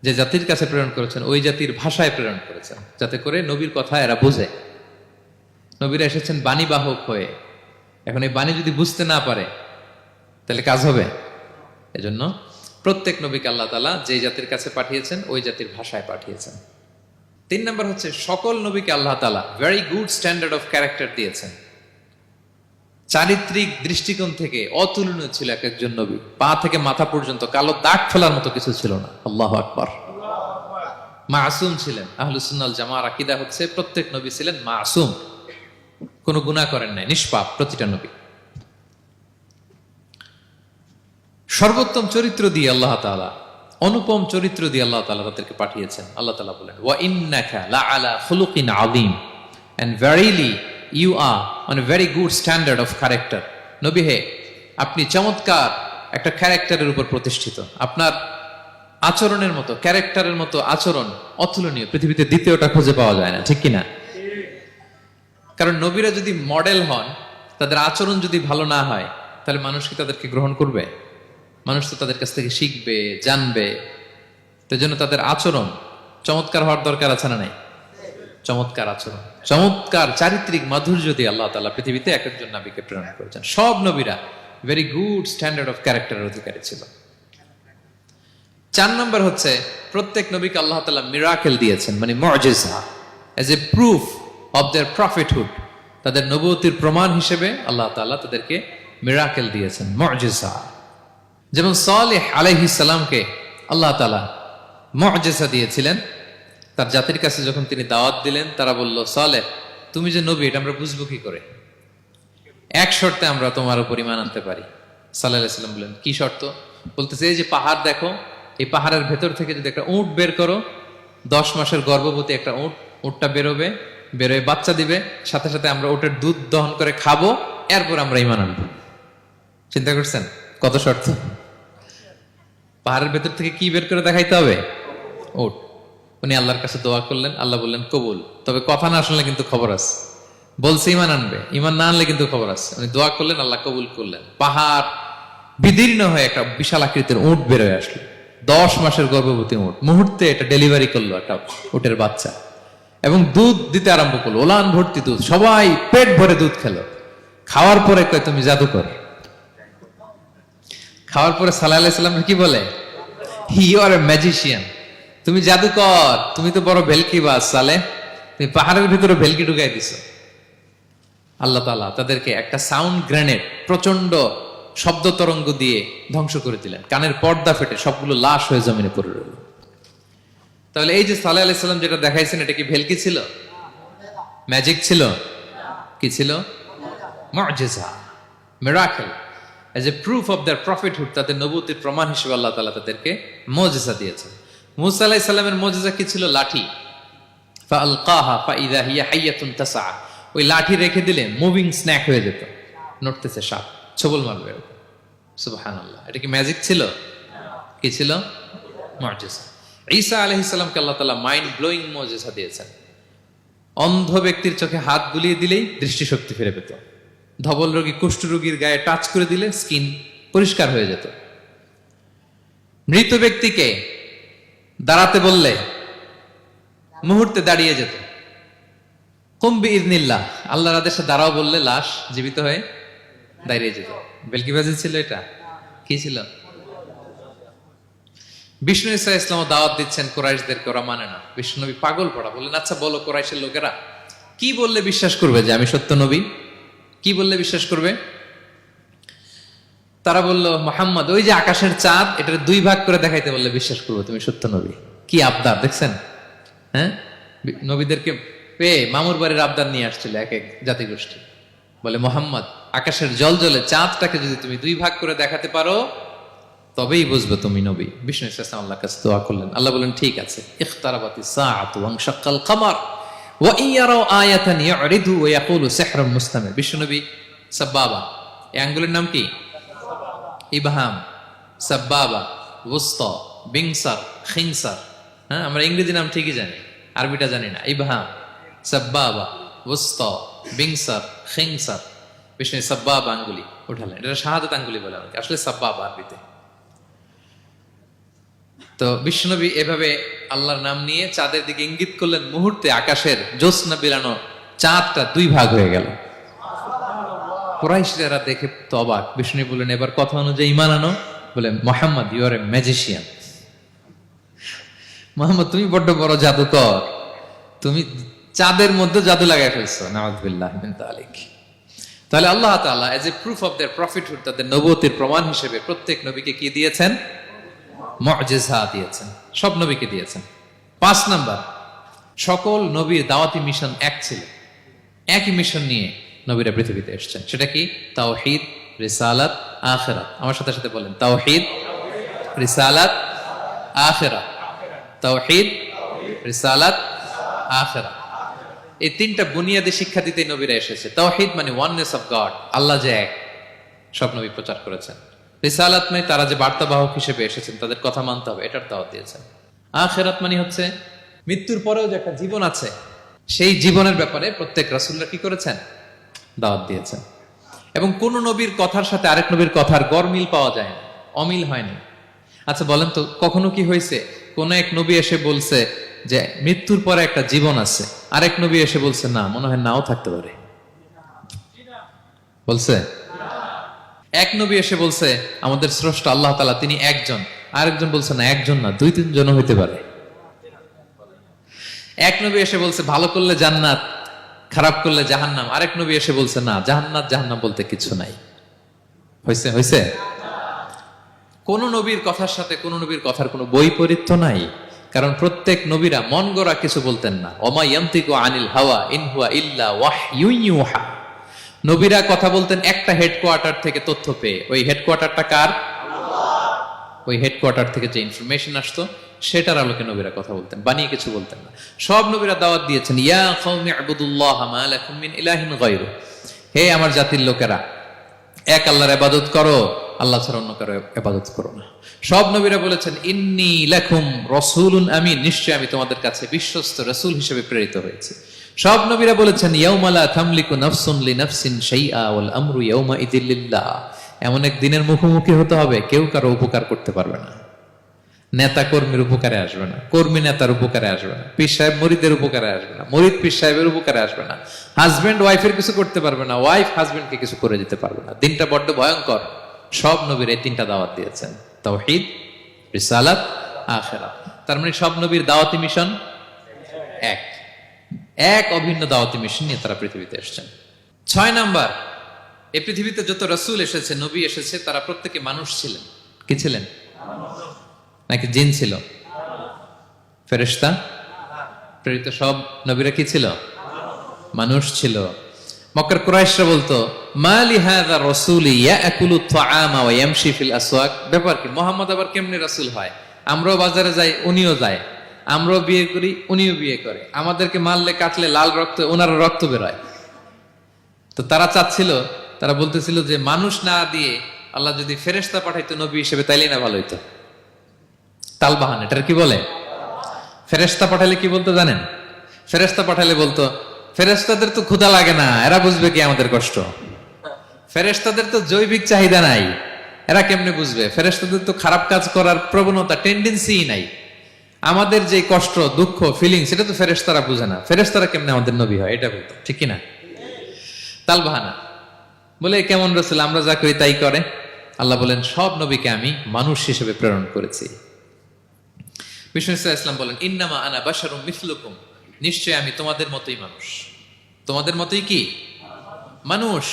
যে জাতির কাছে প্রেরণ করেছেন ওই জাতির ভাষায় প্রেরণ করেছেন, যাতে করে নবীর কথা এরা বোঝে। নবীরা এসেছেন বাণীবাহক হয়ে, এখন এই বাণী যদি বুঝতে না পারে তাহলে কাজ হবে? এজন্য প্রত্যেক নবীকে আল্লাহ তাআলা যে জাতির কাছে পাঠিয়েছেন ওই জাতির ভাষায় পাঠিয়েছেন। 3 নম্বর হচ্ছে সকল নবীকে আল্লাহ তাআলা very good standard of character দিয়েছেন। চারিত্রিক দৃষ্টিকোণ থেকে অতুলনীয় ছিল এক একজন নবী। পা থেকে মাথা পর্যন্ত কালো দাগ ফেলার মতো কিছু ছিল না। আল্লাহু আকবার। মাসুম ছিলেন। আহলুস সুন্নাহ ওয়াল জামাআর আকীদা হচ্ছে প্রত্যেক নবী ছিলেন মাসুম, কোনো গুনাহ করেন নাই, নিষ্পাপ প্রতিটা নবী। সর্বোত্তম চরিত্র দিয়ে আল্লাহ তাআলা, অনুপম চরিত্র দিয়ে আল্লাহ তাআলা তাদেরকে পাঠিয়েছেন। আল্লাহ তাআলা বলেন, ওয়া ইন্নাকা লাআলা খুলুকিন আযীম, and verily you are on a very good standard of character. নবী হে, আপনি চমৎকার একটা ক্যারেক্টারের উপর প্রতিষ্ঠিত। আপনার আচরণের মতো, ক্যারেক্টারের মতো আচরণ অতুলনীয়, পৃথিবীতে দ্বিতীয়টা খুঁজে পাওয়া যায় না, ঠিক কিনা? কারণ নবীরা যদি মডেল হন, তাদের আচরণ যদি ভালো না হয়, তাহলে মানুষ কি তাদেরকে গ্রহণ করবে? মানুষ তো তাদের কাছ থেকে শিখবে, জানবে। তো জন্য তাদের আচরণ চমৎকার হওয়ার দরকার আছে না নাই? চমৎকার আচরণ, চমৎকার চারিত্রিক মাধুর্য দিয়ে আল্লাহ তাআলা পৃথিবীতে এক একজন নবীকে প্রেরণ করেছেন। সব নবীরা ভেরি গুড স্ট্যান্ডার্ড অফ ক্যারেক্টারের অধিকারী ছিল। 4 নম্বর হচ্ছে প্রত্যেক নবীকে আল্লাহ তাআলা মিরাকেল দিয়েছেন, মানে মুআজিজা, as a proof of their prophethood. তাদের নবুয়তির প্রমাণ হিসেবে আল্লাহ তাআলা তাদেরকে মিরাকেল দিয়েছেন, মুআজিজা। যেমন সালেহ আলাইহিস সালামকে আল্লাহ তাআলা মুআজিজা দিয়েছিলেন। তার জাতির কাছে যখন তিনি দাওয়াত দিলেন, তারা বলল, সালেহ তুমি যে নবী এটা আমরা বুঝবো কি করে? এক শর্তে আমরা তোমার উপর ঈমান আনতে পারি। সাল্লাল্লাহু আলাইহি সাল্লাম বললেন, কি শর্ত? বলতেছে, এই যে পাহাড় দেখো, এই পাহাড়ের ভেতর থেকে যদি একটা উট বের করো, 10 মাসের গর্ভবতী একটা উটটা বেরোবে, বেরোয় বাচ্চা দিবে, সাথে সাথে আমরা উটের দুধ দহন করে খাবো, এরপর আমরা ঈমান আনবো। চিন্তা করছেন কত শর্ত? পাহাড়ের ভেতর থেকে কি বের করে দেখাইতে হবে? উট। উনি আল্লাহর কাছে দোয়া করলেন, আল্লাহ বললেন কবুল, তবে কথা না শুনলে কিন্তু খবর আছে। বলছে ঈমান আনবে, ঈমান না আনলে কিন্তু খবর আছে। উনি দোয়া করলেন, আল্লাহ কবুল করলেন। পাহাড় বিদীর্ণ হয়ে একটা বিশাল আকৃতির উট বের হয়ে আসলো, 10 মাসের গর্ভবতী উট। মুহূর্তে এটা ডেলিভারি করলো একটা উটের বাচ্চা, এবং দুধ দিতে আরম্ভ করলো, ওলান ভর্তি দুধ। সবাই পেট ভরে দুধ খেলো। খাওয়ার পরে কয়, তুমি জাদুকর। খাওয়ার পরে সাল্লাল্লাহু আলাইহি সাল্লাম কি বলে? ইউ আর এ ম্যাজিশিয়ান, তুমি জাদুকর, তুমি তো বড় ভেলকিবাজ সালেহ, তুমি পাহাড়ের ভিতরে ভেলকি ঢুকাই দিছো। আল্লাহ তাআলা তাদেরকে একটা সাউন্ড গ্রেনেড, প্রচন্ড শব্দ তরঙ্গ দিয়ে ধ্বংস করে দিলেন। কানের পর্দা ফেটে সবগুলো লাশ হয়ে জমিনে পড়ে রইল। তাহলে এই যে সাল্লাল্লাহু আলাইহি সাল্লাম যেটা দেখাইছেন, এটা কি ভেলকি ছিল? ম্যাজিক ছিল? কি ছিল? মুআজিজা, miracle, as a proof of their prophethood. তাদের নবুয়তির প্রমাণ হিসেবে আল্লাহ তাআলা তাদেরকে মুআজিজা দিয়েছেন। মূসা আলাইহিস সালামের মুআজিজা কি ছিল? লাঠি। ফাআলকাহা ফাইযা হিয়া হাইয়াতুন তাসআ। ওই লাঠি রেখে দিলে মুভিং স্ন্যাক হয়ে যেত, নড়তেছে সাপ, ছবল মারবে। সুবহানাল্লাহ। এটা কি ম্যাজিক ছিল? কি ছিল? মুআজিজা। ঈসা আলাইহিস সালামকে আল্লাহ তাআলা মাইন্ড ব্লোয়িং মুআজিজা দিয়েছেন। অন্ধ ব্যক্তির চোখে হাত বুলিয়ে দিলেই দৃষ্টিশক্তি ফিরে পেত। ধবল রোগী, কুষ্ঠ রোগীর গায়ে টাচ করে দিলে স্কিন পরিষ্কার হয়ে যেত। মৃত ব্যক্তিকে দাঁড়াতে বললে মুহূর্তে দাঁড়িয়ে যেত। কুম বিইযনিল্লাহ, আল্লাহর আদেশে দাঁড়াও বললে লাশ জীবিত হয়ে দাঁড়িয়ে যেত। ভেলকিবাজি ছিল এটা? কি ছিল? বিষ্ণু ঈসা ইসলাম দাওয়াত দিচ্ছেন কুরাইশদেরকে, ওরা মানে না। বিষ্ণু নবী পাগল পড়া, বললেন, আচ্ছা বলো কুরাইশের লোকেরা কি বললে বিশ্বাস করবে যে আমি সত্য নবী? কি বললে বিশ্বাস করবে? তারা বলল, মুহাম্মদ ওই যে আকাশের চাঁদ, এটার 2 ভাগ করে দেখাইতে বললে বিশ্বাস করবো তুমি সত্য নবী। কি আবদার দেখছেন? হ্যাঁ, নবীদেরকে পেয়ে মামুর বাড়ির আবদার নিয়ে আসছিল এক এক জাতিগোষ্ঠী। বলে, মুহাম্মদ আকাশের জল জলে চাঁদটাকে যদি তুমি 2 ভাগ করে দেখাতে পারো তবেই বুঝবে তুমি নবী। বিষ্ণু ইসলাম আল্লাহর কাছে দোয়া করলেন, আল্লাহ বললেন, ঠিক আছে। ইখতারাবাতিস সাআতু ওয়ানশাক্কাল কমার ওয়া ইয়ারাউ আয়াতান ইউরিদু ওয়া ইয়াকুলু সিহরুম মুস্তামির। বিষ্ণু নবী সাব্বাবা, এই আঙ্গুলের নাম কি? ইবহাম, সাব্বাবা, ওয়ুসতা, বিংসার, খিনসার। হ্যাঁ, আমরা ইংরেজি নাম ঠিকই জানি, আরবিটা জানি না। ইবহাম, সাব্বাবা, ওয়ুসতা, বিংসার, খিনসার। বিষ্ণু সাব্বাবা আঙ্গুলি উঠালেন, এটা শাহাদাত আঙ্গুলি বলে আমাকে, আসলে সাব্বাবা আরবিতে। তো বিশ্বনবী এভাবে আল্লাহর নাম নিয়ে চাঁদের দিকে ইঙ্গিত করলেন, মুহূর্তে আকাশের জ্যোৎস্না বিলানো চাঁদটা 2 ভাগ হয়ে গেল। কুরাইশরা দেখে তো অবাক। বিষ্ণু বললেন, এবার কথা অনুযায়ী ঈমান আনো। বলে, Muhammad, you are a magician. Muhammad, তুমি বড্ড বড় জাদুকর, তুমি চাঁদের মধ্যে জাদু লাগাই ফেলছো। নাউযুবিল্লাহি মিন যালিক। তাহলে আল্লাহ তাআলা age a proof of their prophethood, তাদের নবুয়তের প্রমাণ হিসেবে প্রত্যেক নবীকে কি দিয়েছেন? মুআজিজা দিয়েছেন, সব নবীকে দিয়েছেন। 5 নাম্বার, সকল নবীর দাওয়াতি মিশন এক ছিল, একই মিশন নিয়ে নবীরা পৃথিবীতে এসেছেন। সেটা কি? তাওহীদ, রিসালাত, আখিরাত। আমার সাথে সাথে বলেন, তাওহীদ, রিসালাত, আখিরাত। তাওহীদ, রিসালাত, আখিরাত। এই 3টা বুনিয়াদী শিক্ষা দিতে নবীরা এসেছে। তাওহীদ মানে ওয়াননেস অফ গড, আল্লাহ যে এক, সব নবী প্রচার করেছেন। রিসালাত মানে তারা যে বার্তাবাহক হিসেবে এসেছেন, তাদের কথা মানতে হবে, এটার দাওয়াত দিয়েছেন। আখিরাত মানে হচ্ছে মৃত্যুর পরেও যে একটা জীবন আছে, সেই জীবনের ব্যাপারে প্রত্যেক রাসূলরা কি করেছেন? দাওয়াত দিয়েছেন। এবং কোন নবীর কথার সাথে আরেক নবীর কথার গরমিল পাওয়া যায় না, অমিল হয়নি। আচ্ছা বলেন তো, কখনো কি হয়েছে কোন এক নবী এসে বলছে যে মৃত্যুর পরে একটা জীবন আছে, আরেক নবী এসে বলছে না, মনে হয় নাও থাকতে পারে? বলছে? এক নবী এসে বলছে আমাদের স্রষ্টা আল্লাহ তাআলা তিনি একজন, আরেকজন বলছে না, একজন না, 2-3 জন হইতে পারে। এক নবী এসে বলছে ভালো করলে জান্নাত, খারাপ করলে জাহান্নাম, আরেক নবী এসে বলছে না, জান্নাত জাহান্নাম বলতে কিছু নাই। হয়েছে? হয়েছে? কোন নবীর কথার সাথে কোন নবীর কথার কোনো বৈপরীত্য নাই, কারণ প্রত্যেক নবীরা মন গড়া কিছু বলতেন না। ওমা ইয়ান্তিকু আনিল হাওয়া ইন হুয়া ইল্লা ওয়াহয়ুন ইউহা। নবীরা কথা বলতেন একটা হেডকোয়ার্টার থেকে তথ্য পেয়ে। ওই হেডকোয়ার্টারটা কার? ওই হেডকোয়ার্টার থেকে যে ইনফরমেশন আসতো সেটার আলোকে নবীরা কথা বলতেন, বানিয়ে কিছু বলতেন না। সব নবীরা দাওয়াত দিয়েছেন, ইয়া কওমি ইবুদুল্লাহ মা লাকুম মিন ইলাহিন গায়রু। হে আমার জাতির লোকেরা, এক আল্লাহর ইবাদত করো, আল্লাহ ছাড়া অন্য কারো ইবাদত করো না। সব নবীরা বলেছেন ইন্নী লাকুম রাসূলুন আমিন, নিশ্চয় আমি তোমাদের কাছে বিশ্বস্ত রাসূল হিসেবে প্রেরিত হয়েছি। সব নবীরা বলেছেন ইয়াউমা লা তামলিকু নাফসুন লিনাফসিন শাইআ ওয়াল আমরু ইয়াউমা ইযিল লিল্লাহ। এমন এক দিনের মুখোমুখি হতে হবে, কেউ কারো উপকার করতে পারবে না। নেতা কর্মীর উপকারে আসবে না, কর্মী নেতার উপকারে আসবে না, পীর সাহেব মুরিদের উপকারে আসবে না, মুরিদ পীর সাহেবের উপকারে আসবে না, হাজবেন্ড ওয়াইফের কিছু করতে পারবে না, ওয়াইফ হাজবেন্ডকে কিছু করে দিতে পারবে না। দিনটা বড্ড ভয়ঙ্কর। সব নবীর এই 3টা দাওয়াত দিয়েছেন, তাওহীদ, রিসালাত, আখিরাত। তার মানে সব নবীর দাওয়াতি মিশন এক, এক অভিন্ন দাওয়াতি মিশন নিয়ে তারা পৃথিবীতে এসেছেন। 6 নাম্বার, এই পৃথিবীতে যত রাসূল এসেছে, নবী এসেছে, তারা প্রত্যেকে মানুষ ছিলেন। কি ছিলেন? নাকি জিন ছিল? ফেরেশতা? প্রেরিত সব নবীরা কি ছিল? মানুষ ছিল। মক্কার কুরাইশরা বলতো মা লিহাযা রাসূলি ইয়াকুলু আত-তাআমা ওয়া ইয়ামশি ফিল আসওয়াক। ব্যাপার কি, মুহাম্মদ আবার কেমনে রাসূল হয়? আমরাও বাজারে যাই, উনিও যায়, আমরাও বিয়ে করি, উনিও বিয়ে করে, আমাদেরকে মারলে কাটলে লাল রক্ত, ওনার রক্ত বেরোয়। তো তারা চাচ্ছিল, তারা বলতেছিল যে মানুষ না দিয়ে আল্লাহ যদি ফেরেশতা পাঠাইতো নবী হিসেবে, তাইলেই না ভালো হইতো। তালবাহান, এটার কি বলে? ফেরেশতা পাঠালে কি বলতো জানেন? ফেরেশতা পাঠালে বলতো ফেরেশতাদের তো ক্ষুধা লাগে না, এরা বুঝবে কি আমাদের কষ্ট? ফেরেশতাদের তো জৈবিক চাহিদা নাই, এরা কেমনে বুঝবে? ফেরেশতাদের তো খারাপ কাজ করার প্রবণতা, টেন্ডেন্সি নাই। আমাদের যে কষ্ট, দুঃখ, ফিলিং, সেটা তো ফেরেশতারা বুঝে না। ফেরেশতারা কেমনে আমাদের নবী হয়, এটা বলতো, ঠিক কিনা? তালবাহানা বলে কেমন রাসূল, আমরা যা করি তাই করে। আল্লাহ বলেন সব নবীকে আমি মানুষ হিসেবে প্রেরণ করেছি। বিষ্ণু ইসলাম বলেন ইন্নামা আনা বাশারুম মিসলুকুম, নিশ্চয় আমি তোমাদের মতোই মানুষ। তোমাদের মতোই কি মানুষ।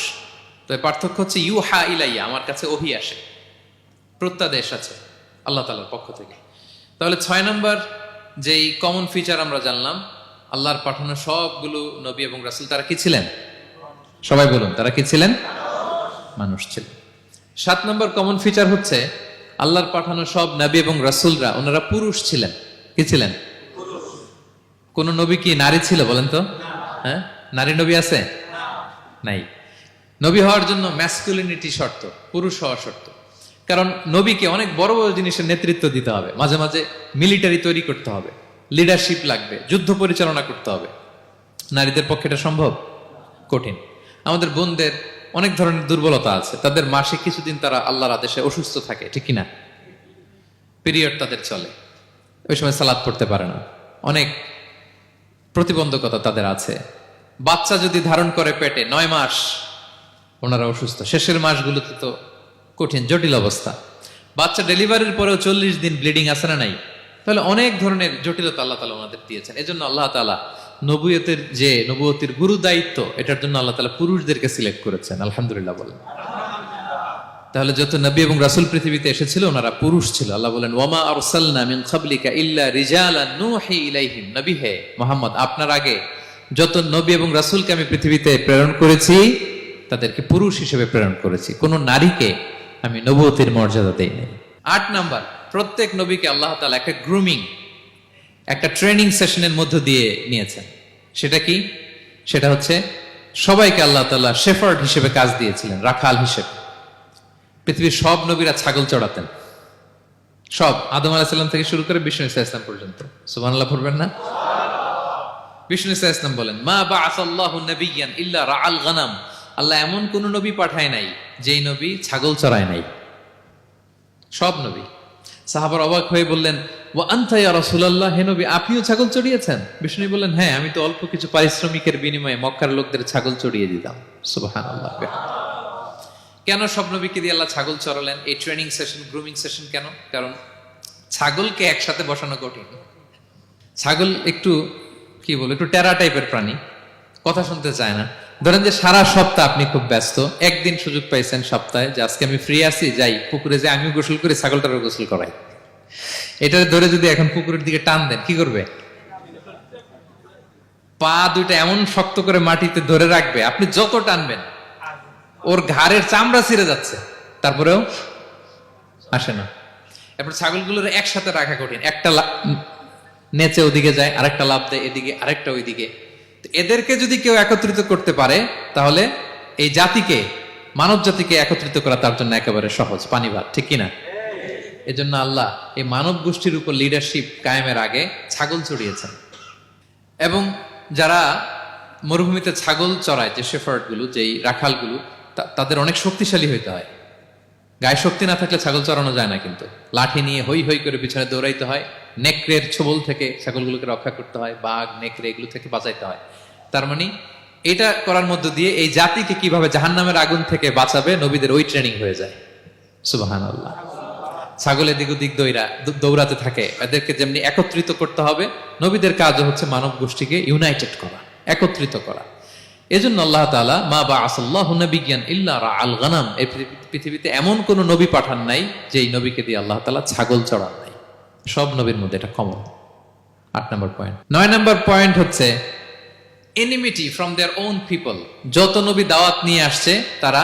তো পার্থক্য হচ্ছে ইউহা ইলাইয়া, আমার কাছে ওহী আসে, প্রত্যাদেশ আছে আল্লাহ তাআলার পক্ষ থেকে। তাহলে 6 নাম্বার যেই কমন ফিচার আমরা জানলাম, আল্লাহর পাঠানো সবগুলো নবী এবং রাসূল তারা কি ছিলেন? সবাই বলুন, তারা কি ছিলেন? মানুষ ছিলেন। 7 নম্বর কমন ফিচার হচ্ছে আল্লাহর পাঠানো সব নবী এবং রাসূলরা ওনারা পুরুষ ছিলেন। কি ছিলেন? কোন নবী কি নারী ছিল বলেন তো? হ্যাঁ, নারী নবী আছে? নাই। নবী হওয়ার জন্য ম্যাসকুলিনিটি শর্ত, পুরুষ হওয়া শর্ত। কারণ নবীকে অনেক বড় বড় জিনিসের নেতৃত্ব দিতে হবে, মাঝে মাঝে মিলিটারি তৈরি করতে হবে, লিডারশিপ লাগবে, যুদ্ধ পরিচালনা করতে হবে। নারীদের পক্ষে এটা সম্ভব? কঠিন। আমাদের বোনদের অনেক ধরনের দুর্বলতা আছে, তাদের মাসে কিছুদিন তারা আল্লাহর আদেশে অসুস্থ থাকে, ঠিক কিনা? পিরিয়ড তাদের চলে, ওই সময় সালাত পড়তে পারে না, অনেক প্রতিবন্ধকতা তাদের আছে। বাচ্চা যদি ধারণ করে পেটে 9 মাস, ওনারা অসুস্থ, শেষের মাসগুলোতে তো কঠিন জটিল অবস্থা। বাচ্চা ডেলিভারির পরেও 40 দিন ব্লিডিং আছে না নাই? তাহলে অনেক ধরনের জটিলতা আল্লাহ তাআলা ওনাদের দিয়েছেন। এজন্য আল্লাহ তাআলা নবুয়তের গুরু দায়িত্ব, এটার জন্য আল্লাহ তাআলা পুরুষদেরকে সিলেক্ট করেছেন। আলহামদুলিল্লাহ বলেন। তাহলে যত নবী এবং রাসূল পৃথিবীতে এসেছিল ওনারা পুরুষ ছিল। আল্লাহ বলেন, ওয়ামা আরসালনা মিন ক্বাবলিকা ইল্লা রিজালান নূহি ইলাইহিম। নবী হে মুহাম্মদ, আপনার আগে যত নবী এবং রাসূলকে আমি পৃথিবীতে প্রেরণ করেছি তাদেরকে পুরুষ হিসেবে প্রেরণ করেছি, কোন নারীকে আমি নবুয়তের মর্যাদা দেই নাই। 8 নাম্বার, প্রত্যেক নবীকে আল্লাহ তাআলা একটা গ্রুমিং, একটা ট্রেনিং সেশনের মধ্য দিয়ে নিয়েছেন। সেটা কি? সেটা হচ্ছে সবাইকে আল্লাহ তাআলা শেফার্ড হিসেবে কাজ দিয়েছিলেন, রাখাল হিসেবে। পৃথিবীর সব নবীরা ছাগল চড়াতেন, সব, আদম আলাইহিস সালাম থেকে শুরু করে বিষ্ণু ইসা ইসলাম পর্যন্ত। সুবহানাল্লাহ পড়বেন না? বিষ্ণু ইসা ইসলাম বলেন, মা বাআসাল্লাহু নাবিয়্যান ইল্লা রাআল গানাম। আল্লাহ এমন কোন নবী পাঠায় নাই যেই নবী ছাগল চড়ায় নাই, সব নবী। সাহাবার অবাক হয়ে বললেন, ওয়া আনতা ইয়া রাসূলুল্লাহ, হে নবী আপনিও ছাগল চড়িয়েছেন? বিষ্ণু বললেন, হ্যাঁ, আমি তো অল্প কিছু পারিশ্রমিকের বিনিময়ে মক্কার লোকদের ছাগল চড়িয়ে দিতাম। সুবহানাল্লাহ। কেন সব নবীকে দিয়ে আল্লাহ ছাগল চড়ালেন? এই ট্রেনিং সেশন, গ্রুমিং সেশন কেন? কারণ ছাগলকে একসাথে বসানো কঠিন। ছাগল একটু কি বলবো, একটু টেরা টাইপের প্রাণী, কথা শুনতে চায় না। ধরেন যে সারা সপ্তাহ আপনি খুব ব্যস্ত, একদিন সুযোগ পাইছেন সপ্তাহে যে আজকে আমি ফ্রি আছি, যাই পুকুরে যাই, আমিও গোসল করি, ছাগলটারও গোসল করাই। এটা ধরে যদি এখন পুকুরের দিকে টান দেন, কি করবে? পা দুইটা এমন শক্ত করে মাটিতে ধরে রাখবে, আপনি যত টানবেন ওর ঘাড়ের চামড়া ছিঁড়ে যাচ্ছে, তারপরেও আসে না। এরপর ছাগলগুলোর একসাথে রাখা কঠিন, একটা নেচে ওদিকে যায়, আরেকটা লাফ দেয় এদিকে, আরেকটা ওইদিকে। এদেরকে যদি কেউ একত্রিত করতে পারে তাহলে এই জাতিকে, মানব জাতিকে একত্রিত করা তার জন্য একেবারে সহজ, পানি ভাত, ঠিক কিনা? এজন্য আল্লাহ এই মানব গোষ্ঠীর উপর লিডারশিপ কায়েমের আগে ছাগল চড়িয়েছেন। এবং যারা মরুভূমিতে ছাগল চড়ায়, যে শেফার্ড গুলো, যেই রাখালগুলো, তাদের অনেক শক্তিশালী হইতে হয়। গায়ে শক্তি না থাকলে ছাগল চড়ানো যায় না, কিন্তু লাঠি নিয়ে হই হই করে পিছনে দৌড়াইতে হয়, নেকড়ের ছোবল থেকে ছাগলগুলোকে রক্ষা করতে হয়, বাঘ নেকড়ে এগুলো থেকে বাঁচাইতে হয়। তার মানে এটা করার মধ্য দিয়ে এই জাতিকে কিভাবে জাহান্নামের আগুন থেকে বাঁচাবে নবীদের ওই ট্রেনিং হয়ে যায়। সুবহানাল্লাহ। ছাগল এদিক ওদিক দৌড়াতে থাকে, এদেরকে যেমনি একত্রিত করতে হবে, নবীদের কাজও হচ্ছে মানব গোষ্ঠীকে ইউনাইটেড করা, একত্রিত করা। এজন্য আল্লাহ তাআলা মা বাআসাল্লাহু নাবিয়্যান ইল্লা রাআল গানাম, এই পৃথিবীতে এমন কোন নবী পাঠান নাই যেই নবীকে দিয়ে আল্লাহ তাআলা ছাগল চড়ান নাই। সব নবীর মধ্যে এটা কমন। 8 নম্বর পয়েন্ট। 9 নম্বর পয়েন্ট হচ্ছে enmity from their own people. যত নবী দাওয়াত নিয়ে আসছে তারা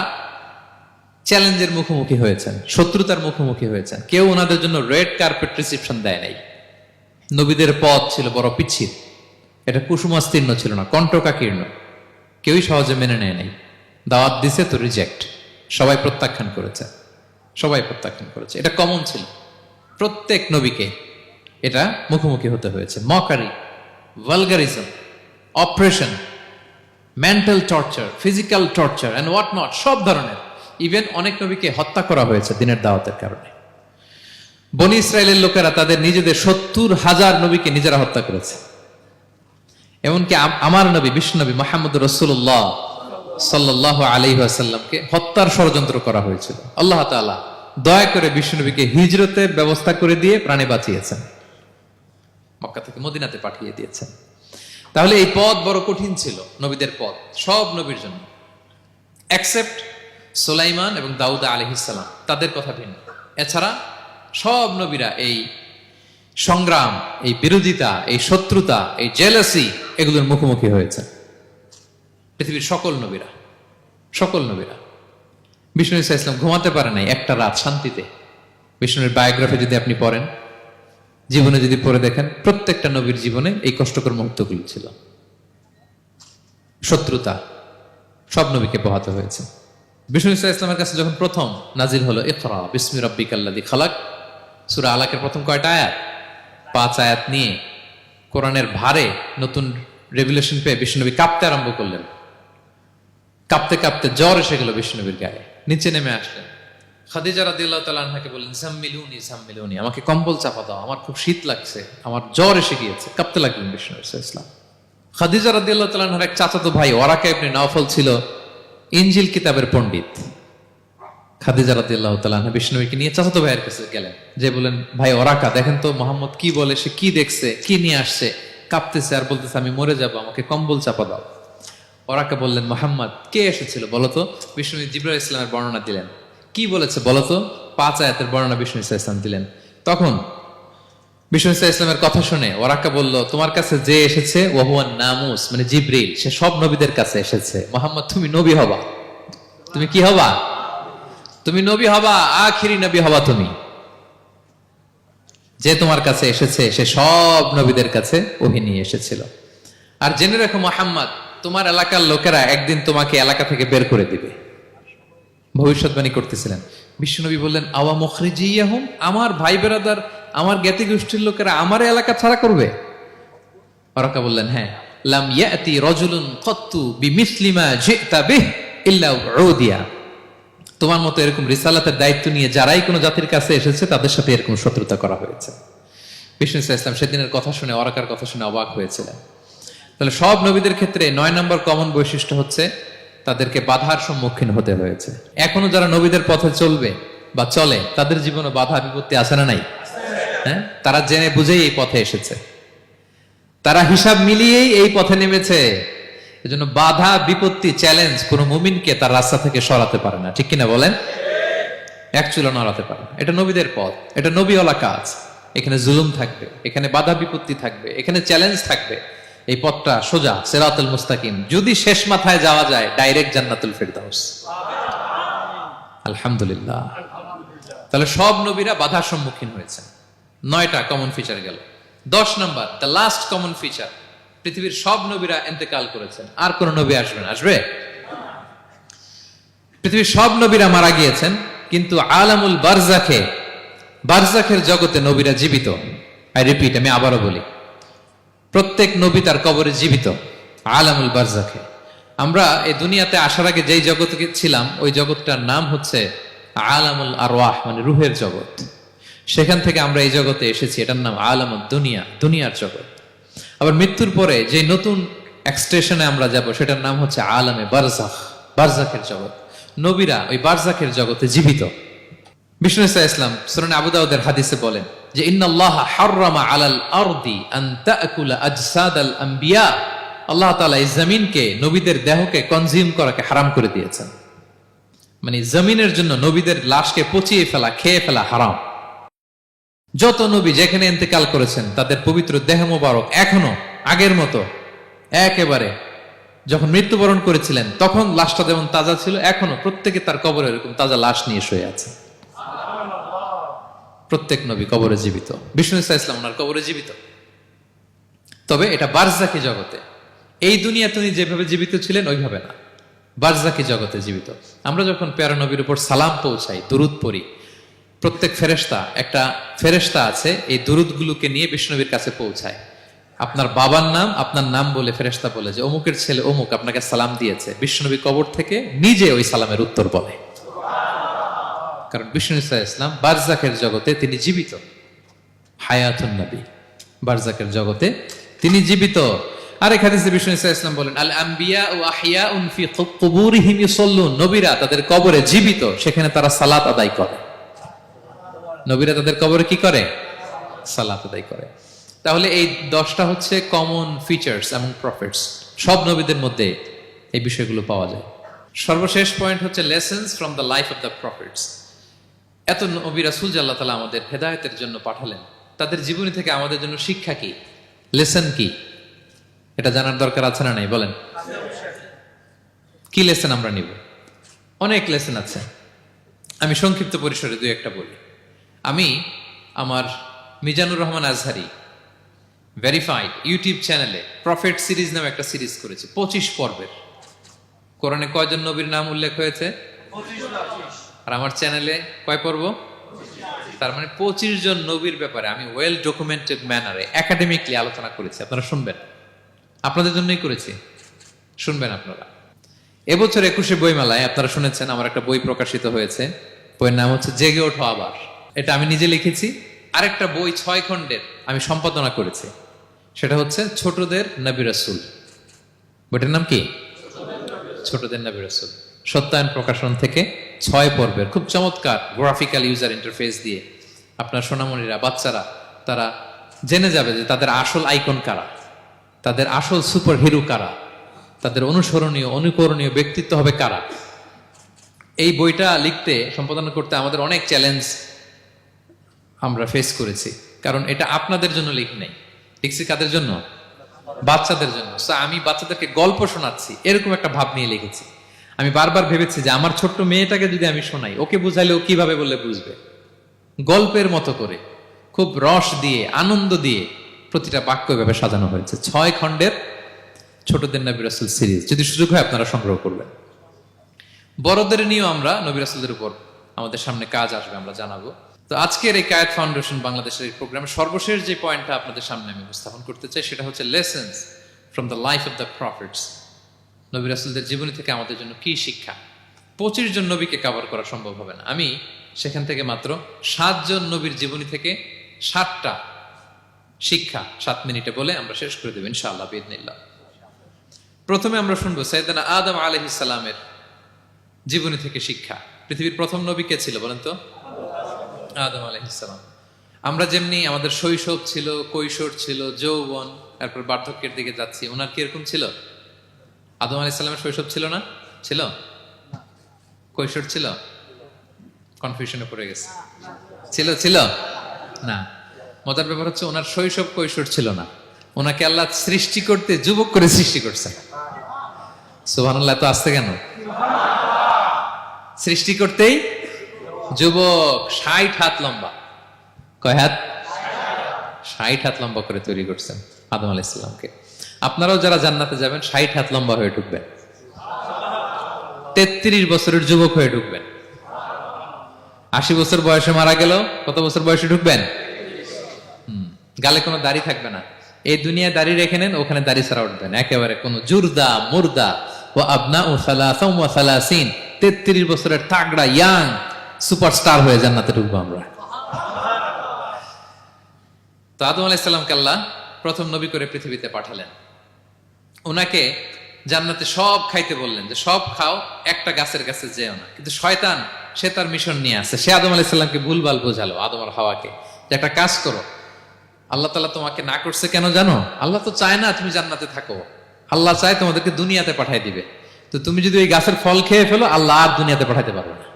চ্যালেঞ্জের মুখোমুখি হয়েছেন, শত্রুতার মুখোমুখি হয়েছেন। কেউ ওনাদের জন্য রেড কার্পেট রিসেপশন দেয় নাই। নবীদের পথ ছিল বড় পিচ্ছিল, এটা কুসুমাস্তীর্ণ ছিল না, কণ্টকাকীর্ণ। কেউই সহজে মেনে নেয় নাই। দাওয়াত দিছে তো রিজেক্ট, সবাই প্রত্যাখ্যান করেছে, সবাই প্রত্যাখ্যান করেছে। এটা কমন ছিল, প্রত্যেক নবীকে এটা মুখোমুখি হতে হয়েছে। Mockery, vulgarism, operation, mental torture, physical torture and what not, সব ধরনের। ইভেন অনেক নবীকে হত্যা করা হয়েছে দিনের দাওয়াতের কারণে। বনি ইসরায়েলের লোকেরা তাদের নিজেদের 70,000 নবীকে নিজেরা হত্যা করেছে। এমনকি আমার নবী বিশ্বনবী মুহাম্মদ রাসূলুল্লাহ সাল্লাল্লাহু আলাইহি ওয়াসাল্লামকে হত্যার ষড়যন্ত্র করা হয়েছিল। আল্লাহ তাআলা দয়া করে বিশ্বনবীকে হিজরতের ব্যবস্থা করে দিয়ে প্রাণে বাঁচিয়েছেন, মক্কা থেকে মদিনাতে পাঠিয়ে দিয়েছেন। তাহলে এই পথ বড় কঠিন ছিল, নবীদের পথ, সব নবীর জন্য, এক্সেপ্ট সুলাইমান এবং দাউদ আলাইহিস সালাম, তাদের কথা ভিন্ন। এছাড়া সব নবীরা এই সংগ্রাম, এই বিরোধিতা, এই শত্রুতা, এই জেলাসি, এগুলোর মুখোমুখি হয়েছে পৃথিবীর সকল নবীরা, সকল নবীরা। বিষ্ণু ইসা ইসলাম ঘুমাতে পারে নাই একটা রাত শান্তিতে। বিষ্ণুর বায়োগ্রাফি যদি আপনি পড়েন, জীবনে যদি পড়ে দেখেন, প্রত্যেকটা নবীর জীবনে এই কষ্টকর মুহূর্তগুলো ছিল। শত্রুতা সব নবীকে পোহাতে হয়েছে। বিষ্ণু ইসা ইসলামের কাছে যখন প্রথম নাজিল হলো ইকরা বিসমি রাব্বিকাল্লাযী খালাক, সূরা আলাকের প্রথম কয়টা আয়াত? 5 আয়াত নিয়ে কোরআনের ভারে নতুন রেভেলেশন পেয়ে বিষ্ণুনবী কাঁপতে আরম্ভ করলেন। কাঁপতে কাঁপতে জ্বর এসে গেল বিষ্ণুনবীর গায়ে, নিচে নেমে আসলেন। খাদিজা রাদিয়াল্লাহু তাআলা আনহাকে বললেন, জাম্মিলুনি জাম্মিলুনি, আমাকে কম্বল চাপা দাও, আমার খুব শীত লাগছে, আমার জ্বর এসে গিয়েছে। কাঁপতে লাগলেন বিষ্ণু ইসলাম। খাদিজা রাদিয়াল্লাহু তাআলা আনহার এক চাচাতো ভাই ওয়ারাকা ইবনে নাওফল ছিল ইনজিল কিতাবের পণ্ডিত খাদিজা রাদিয়াল্লাহু তাআলা আনহা বিষ্ণুকে নিয়ে চাচাতো ভাইয়ের কাছে গেলেন, যে বলেন, ভাই ওরাকা দেখেন তো মোহাম্মদ কি বলে, সে কি দেখছে, কি নিয়ে আসছে, কাঁপতেছে আর বলতেছে আমি মরে যাব, আমাকে কম্বল চাপা দাও। ওরাকা বললেন, মোহাম্মদ কে এসেছিল বলতো? বিষ্ণু জিবরাইল ইসলামের বর্ণনা দিলেন। কি বলেছে বলতো? 5 আয়াতের বর্ণনা বিষ্ণু ইসলাম দিলেন। তখন বিষ্ণু ইসলামের কথা শুনে ওরাকা বলল, তোমার কাছে যে এসেছে ওহুয়ান নামুস, মানে জিবরিল, সে সব নবীদের কাছে এসেছে। মোহাম্মদ তুমি নবী হবা, তুমি কি হবা? তুমি নবী হবা, আখিরি নবী হবা তুমি। যে তোমার কাছে এসেছে সে সব নবীদের কাছে ওহী নিয়ে এসেছিল। আর জেনে রাখো মোহাম্মদ, তোমার এলাকার লোকেরা একদিন তোমাকে এলাকা থেকে বের করে দিবে। ভবিষ্যৎবাণী করতেছিলেন। বিশ্বনবী বললেন, আওয়া মুখরিজিয়াহুম, আমার ভাই বেরাদার, আমার জ্ঞাতি গোষ্ঠীর লোকেরা আমার এলাকা ছাড়া করবে? ওরাকা বললেন, হ্যাঁ। লাম ইয়াতি রাজুলুন কত্তু বিমিসলি মা জিতা বিহি ইল্লা উদিয়া, তোমার মতো এরকম রিসালাতের দায়িত্ব নিয়ে যারাই কোনো জাতির কাছে এসেছে তাদের সাথে এরকম শত্রুতা করা হয়েছে। বিষ্ণু ইসলাম সেদিনের কথা শুনে, ওরাকার কথা শুনে অবাক হয়েছিলেন। তাহলে সব নবীদের ক্ষেত্রে 9 নম্বর কমন বৈশিষ্ট্য হচ্ছে তাদেরকে বাধার সম্মুখীন হতে হয়েছে। এখনো যারা নবীদের পথে চলবে বা চলে তাদের জীবনে বাধা বিপত্তি আছে না নাই? হ্যাঁ, তারা জেনে বুঝেই এই পথে এসেছে, তারা হিসাব মিলিয়েই এই পথে নেমেছে। এজন্য বাধা বিপত্তি চ্যালেঞ্জ কোন মুমিনকে তার রাস্তা থেকে সরাতে পারে না, ঠিক কিনা বলেন? এক চুলো নড়াতে পারে না। এটা নবীদের পথ, এটা নবীওয়ালা কাজ। এখানে জুলুম থাকবে, এখানে বাধা বিপত্তি থাকবে, এখানে চ্যালেঞ্জ থাকবে। এই পথটা সোজা, সিরাতুল মুস্তাকিম। যদি শেষ মাথায় যাওয়া যায়, ডাইরেক্ট জান্নাতুল ফিরদাউস। আলহামদুলিল্লাহ। তাহলে সব নবীরা বাধার সম্মুখীন হয়েছেন। 9টা কমন ফিচার গেল। 10 নম্বর, দ্য লাস্ট কমন ফিচার, পৃথিবীর সব নবীরা ইন্তেকাল করেছেন, আর কোন নবী আসবেন? আসবে? পৃথিবীর সব নবীরা মারা গিয়েছেন, কিন্তু আলামুল বারজাখে, বারজাখের জগতে নবীরা জীবিত। আই রিপিট, আমি আবারও বলি, প্রত্যেক নবী তার কবরে জীবিত। আলামুল বারজাখে। আমরা এই দুনিয়াতে আসার আগে যেই জগতে ছিলাম, ওই জগৎটার নাম হচ্ছে আলামুল আরওয়াহ, মানে রুহের জগৎ। সেখান থেকে আমরা এই জগতে এসেছি, এটার নাম আলামুদ দুনিয়া, দুনিয়ার জগৎ। আবার মৃত্যুর পরে যে নতুন এক্সটেশনে আমরা যাব, সেটার নাম হচ্ছে আলামে বারজাখ, বারজাখের জগৎ। নবীরা ওই বারজাখের জগতে জীবিত। বিষ্ণু ইসলাম সুনানে আবু দাউদের হাদিসে বলেন যে, ইন্নাল্লাহ হাররামা আলাল আরদি আন তাকুলা আজসাদাল আম্বিয়া, আল্লাহ তাআলা এই জমিনকে, নবীদের দেহকে কনজিউম করাকে হারাম করে দিয়েছেন। মানে জমিনের জন্য নবীদের লাশকে পচিয়ে ফেলা, খেয়ে ফেলা হারাম। যত নবী যেখানে ইন্তেকাল করেছেন, তাদের পবিত্র দেহ মোবারক এখনো আগের মতো একেবারে যখন মৃত্যুবরণ করেছিলেন তখন লাশটা যেমন তাজা ছিল, এখনো প্রত্যেকে তার কবরে এরকম তাজা লাশ নিয়ে শুয়ে আছে। প্রত্যেক নবী কবরে জীবিত। বিষ্ণু ইসলাম ওনার কবরে জীবিত। তবে এটা বারজাকি জগতে। এই দুনিয়া তিনি যেভাবে জীবিত ছিলেন ওইভাবে না, বারজাকি জগতে জীবিত। আমরা যখন প্যারা নবীর উপর সালাম পৌঁছাই, দুরুদ পড়ি, প্রত্যেক ফেরেশতা, একটা ফেরেশতা আছে এই দুরুদগুলোকে নিয়ে বিষ্ণুনবীর কাছে পৌঁছায়। আপনার বাবার নাম, আপনার নাম বলে ফেরেশতা বলে যে অমুকের ছেলে অমুক আপনাকে সালাম দিয়েছে। বিষ্ণুনবী কবর থেকে নিজে ওই সালামের উত্তর বলে, কারণ বিষ্ণু ইসলাম বারজাকের জগতে তিনি জীবিত। হায়াতুন নবী, বারজাকের জগতে তিনি জীবিত। আরেক হাদিসে বিষ্ণু ইসলাম বলেন, আল আম্বিয়া ও আহিয়াউন ফি কুবুরিহিম ইউসাল্লুন, নবীরা তাদের কবরে জীবিত, সেখানে তারা সালাত আদায় করে। নবীরা তাদের কবরে কি করে? সালাত আদায় করে। তাহলে এই 10টা হচ্ছে কমন ফিচার্স এবং প্রফিটস। সব নবীদের মধ্যে এই বিষয়গুলো পাওয়া যায়। সর্বশেষ পয়েন্ট হচ্ছে lessons from the life of the profits. এত নবী রাসূল যে আল্লাহ তাআলা আমাদের হেদায়েতের জন্য পাঠালেন, তাদের জীবনী থেকে আমাদের জন্য শিক্ষা কি, লেসন কি, এটা জানার দরকার আছে না নাই? বলেন, কি লেসন আমরা নিব? অনেক লেসন আছে। আমি সংক্ষিপ্ত পরিসরে 2-1টা বলি। আমি আমার মিজানুর রহমান আজহারি ভেরিফাইড ইউটিউব চ্যানেলে প্রফেট সিরিজ নামে একটা সিরিজ করেছি, 25 পর্বের। কোরআনে কয়জন নবীর নাম উল্লেখ হয়েছে? 25। আর আমার চ্যানেলে কয় পর্ব? তার মানে 25 জন নবীর ব্যাপারে আমি ওয়েল ডকুমেন্টেড ম্যানারে একাডেমিকলি আলোচনা করেছি। আপনারা শুনবেন, আপনাদের জন্যই করেছি, শুনবেন আপনারা। এবছর 21শে বইমেলায় আপনারা শুনেছেন আমার একটা বই প্রকাশিত হয়েছে। বইয়ের নাম হচ্ছে জেগে ওঠো আবার। এটা আমি নিজে লিখেছি। আরেকটা বই 6 খণ্ডের আমি সম্পাদনা করেছি, সেটা হচ্ছে ছোটদের নবী রাসূল। বইটার নাম কি? ছোটদের নবী রাসূল। সত্যায়ন প্রকাশন থেকে 6 পর্বের খুব চমৎকার গ্রাফিক্যাল ইউজার ইন্টারফেস দিয়ে আপনার সোনামণিরা, বাচ্চারা তারা জেনে যাবে যে তাদের আসল আইকন কারা, তাদের আসল সুপার হিরো কারা, তাদের অনুসরণীয় অনুকরণীয় ব্যক্তিত্ব হবে কারা। এই বইটা লিখতে, সম্পাদনা করতে আমাদের অনেক চ্যালেঞ্জ আমরা ফেস করেছি, কারণ এটা আপনাদের জন্য লিখি নাই, লিখছি কাদের জন্য? বাচ্চাদের জন্য। আমি বাচ্চাদেরকে গল্প শোনাচ্ছি এরকম একটা ভাব নিয়ে লিখেছি। আমি বারবার ভেবেছি যে আমার ছোট্ট মেয়েটাকে যদি আমি শোনাই, ওকে বুঝাইলে ও কিভাবে বললে বুঝবে। গল্পের মতো করে খুব রস দিয়ে, আনন্দ দিয়ে প্রতিটা বাক্য এভাবে সাজানো হয়েছে। 6 খণ্ডের ছোটদের নবী রাসূল সিরিজ, যদি সুযোগ হয় আপনারা সংগ্রহ করবেন। বড়দের নিয়েও আমরা নবী রাসূলদের উপর আমাদের সামনে কাজ আসবে, আমরা জানাবো। তো আজকের এই কায়েত ফাউন্ডেশন বাংলাদেশের এই প্রোগ্রামের সর্বশেষ যে পয়েন্টটা আপনাদের সামনে আমি উপস্থাপন করতে চাই, সেটা হচ্ছে lessons from the life of the prophets. নবী রাসূলদের জীবনী থেকে আমাদের জন্য কি শিক্ষা। 25 জন নবীকে কভার করা সম্ভব হবে না, আমি সেখান থেকে মাত্র 7 জন নবীর জীবনী থেকে 7টা শিক্ষা 7 মিনিটে বলে আমরা শেষ করে দেব ইনশাআল্লাহ বিইذنিল্লাহ। প্রথমে আমরা শুনবো সাইয়েদনা আদম আলাইহিস সালামের জীবনী থেকে শিক্ষা। পৃথিবীর প্রথম নবী কে ছিল বলেন তো? আদম আলাইহিস সালাম। আমরা যেমনি আমাদের শৈশব ছিল, কৈশোর ছিল, যৌবন, তারপর বার্ধক্যের দিকে যাচ্ছি, ওনার কি এরকম ছিল? আদম আলাইহিস সালামের শৈশব ছিল না? ছিল? কৈশোর ছিল? কনফিউশনে পড়ে গেছে। ছিল? ছিল না। মজার ব্যাপার হচ্ছে ওনার শৈশব কৈশোর ছিল না, ওনাকে আল্লাহ সৃষ্টি করতে যুবক করে সৃষ্টি করছে। সুবহানাল্লাহ, তো আসতে কেন? সৃষ্টি করতেই যুবক, 60 হাত লম্বা। কয় হাত? 60 হাত লম্বা করে তৈরি করছেন আদম আলাইহিস সালামকে। আপনারাও যারা জান্নাতে যাবেন 60 হাত লম্বা হয়ে ঢুকবেন, 33 বছরের যুবক হয়ে ঢুকবেন। 80 বছর বয়সে মারা গেল, কত বছর বয়সে ঢুকবেন? গালে কোনো দাড়ি থাকবে না। এই দুনিয়ায় দাড়ি রেখে নেন, ওখানে দাড়ি ছাড়া উঠবেন একেবারে। কোনো জুরদা মুর্দা ও আবনা ও সালাসাম ওয়া সালাসিন, 33 বছরের তাগড়া ইয়াং সুপারস্টার হয়ে জান্নাতে ঢুকবো আমরা। তো আদম আলাইহিস সালামকে আল্লাহ প্রথম নবী করে পৃথিবীতে পাঠালেন। ওনাকে জান্নাতে সব খাইতে বললেন যে সব খাও, একটা গাছের কাছে যেও না। কিন্তু শয়তান, সে তার মিশন নিয়ে আসে। সে আদম আলাইহিস সালামকে ভুলভাল বোঝালো, আদম আর হাওয়াকে, যে একটা কাজ করো, আল্লাহ তাআলা তোমাকে না করছে কেন জানো? আল্লাহ তো চায় না তুমি জান্নাতে থাকো, আল্লাহ চায় তোমাদেরকে দুনিয়াতে পাঠাই দিবে। তো তুমি যদি ওই গাছের ফল খেয়ে ফেলো, আল্লাহ আর দুনিয়াতে পাঠাইতে পারবে না।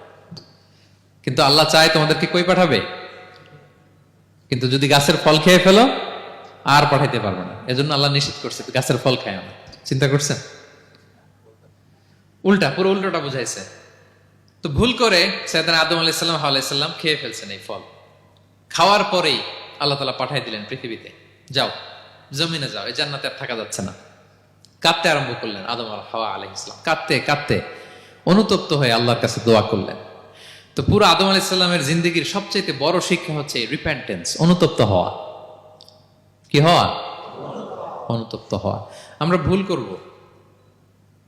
কিন্তু আল্লাহ চায় তোমাদেরকে কই পাঠাবে? কিন্তু যদি গাছের ফল খেয়ে ফেলো, আর পাঠাইতে পারবে না। এজন্য আল্লাহ নিষেধ করছে গাছের ফল খায় না। চিন্তা করছেন? উল্টা, পুরো উল্টোটা বুঝাইছে। তো ভুল করে সাইয়েদনা আদম আলাইহিস সালাম, হাওয়া আলাইহিস সালাম খেয়ে ফেলছেন এই ফল। খাওয়ার পরেই আল্লাহ তাআলা পাঠাই দিলেন পৃথিবীতে, যাও জমিনে যাও, এই জান্নাতে আর থাকা যাচ্ছে না। কাঁদতে আরম্ভ করলেন আদম আর হাওয়া আলাইহিস সালাম, কাঁদতে কাঁদতে অনুতপ্ত হয়ে আল্লাহর কাছে দোয়া করলেন। তো পুরো আদম আলাইহিস সালামের জিন্দেগির সবচেয়ে বড় শিক্ষা হচ্ছে রিপেন্টেন্স, অনুতপ্ত হওয়া। কি হওয়া? অনুতপ্ত হওয়া। আমরা ভুল করব,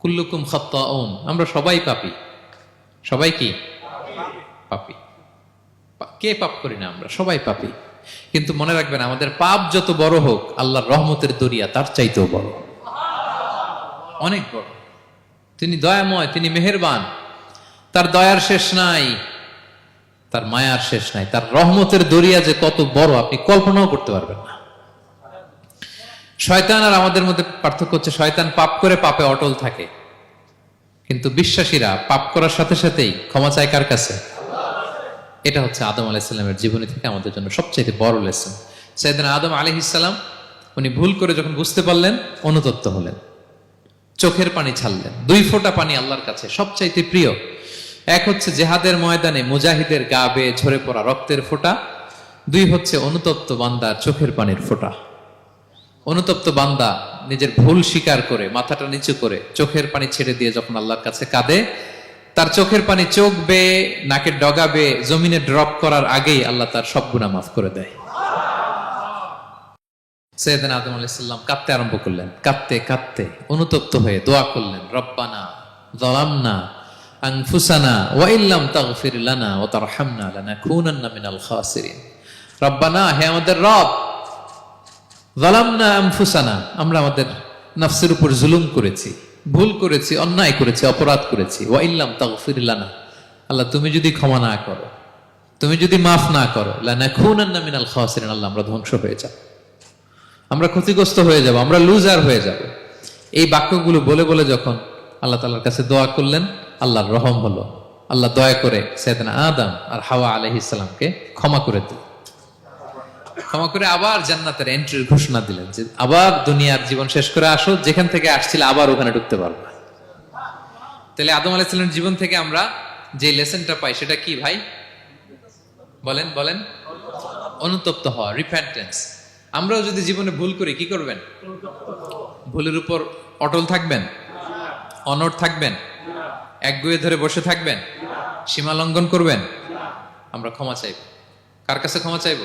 কুল্লুকুম খাত্তাউন, আমরা সবাই পাপী। সবাই কি পাপী? কে পাপ করি না? আমরা সবাই পাপী। কিন্তু মনে রাখবেন, আমাদের পাপ যত বড় হোক, আল্লাহর রহমতের দরিয়া তার চাইতেও বড়, অনেক বড়। তিনি দয়াময়, তিনি মেহেরবান, তার দয়ার শেষ নাই, তার মায়ার শেষ নাই। তার রহমতের দরিয়া যে কত বড় আপনি কল্পনাও করতে পারবেন না। শয়তান আর আমাদের মধ্যে পার্থক্য হচ্ছে, শয়তান পাপ করে পাপে অটল থাকে, কিন্তু বিশ্বাসীরা পাপ করার সাথে সাথেই ক্ষমা চায় কার কাছে? এটা হচ্ছে আদম আলাইহিস সালামের জীবনী থেকে আমাদের জন্য সবচেয়ে বড় লেসন। সাইয়েদনা আদম আলাইহিস সালাম উনি ভুল করে যখন বুঝতে পারলেন, অনুতপ্ত হলেন, চোখের পানি ছাড়লেন। 2 ফোঁটা পানি আল্লাহর কাছে সবচাইতে প্রিয়। এক হচ্ছে জেহাদের ময়দানে মুজাহিদের গা বেয়ে ঝরে পড়া রক্তের ফোঁটা, 2 হচ্ছে অনুতপ্ত বান্দার চোখের পানির ফোঁটা। অনুতপ্ত বান্দা নিজের ভুল স্বীকার করে মাথাটা নিচু করে চোখের পানি ছেড়ে দিয়ে যখন আল্লাহর কাছে কাঁদে, তার চোখের পানি চোখ বেয়ে নাকের ডগা বেয়ে জমিনে ড্রপ করার আগেই আল্লাহ তার সব গুনাহ মাফ করে দেয়। সাইয়েদনা আদম আলাইহিস সালাম কাঁদতে আরম্ভ করলেন, কাঁদতে কাঁদতে অনুতপ্ত হয়ে দোয়া করলেন, রব্বানা যালামনা আনফুসানা ওয়া ইল্লাম তাগফির লানা ওয়া তারহামনা লানাকুনান্না মিনাল খাসিরিন। রব্বানা, হে আমাদের রব, যালামনা আনফুসানা, আমরা আমাদের নফসের উপর জুলুম করেছি, ভুল করেছি, অন্যায় করেছি, অপরাধ করেছি। ওয়া ইল্লাম তাগফির লানা, আল্লাহ তুমি যদি ক্ষমা না করো, তুমি যদি মাফ না করো, লানাকুনান্না মিনাল খাসিরিন, আল্লাহ আমরা ধ্বংস হয়ে যাব, আমরা ক্ষতিগ্রস্ত হয়ে যাব, আমরা লুজার হয়ে যাব। এই বাক্যগুলো বলে বলে যখন আল্লাহ তাআলার কাছে দোয়া করলেন, আল্লাহর রহম হলো। আল্লাহ দয়া করে সাইয়েদনা আদম আর হাওয়া আলাইহিস সালামকে ক্ষমা করে দিলেন। ক্ষমা করে আবার জান্নাতের এন্ট্রির ঘোষণা দিলেন যে আবার দুনিয়ার জীবন শেষ করে আসো, যেখান থেকে আসছিলে আবার ওখানে ঢুকতে পারবে। তাহলে আদম আলাইহিস সালামের জীবন থেকে আমরা যে লেসনটা পাই সেটা কি ভাই? বলেন বলেন। অনুতপ্ত হওয়া, রিপেন্টেন্স। আমরাও যদি জীবনে ভুল করি কি করবেন? ভুলের উপর অটল থাকবেন? অনড় থাকবেন? একগুঁয়ে ধরে বসে থাকবেন? সীমা লঙ্ঘন করবেন? আমরা ক্ষমা চাইব। কার কাছে ক্ষমা চাইব?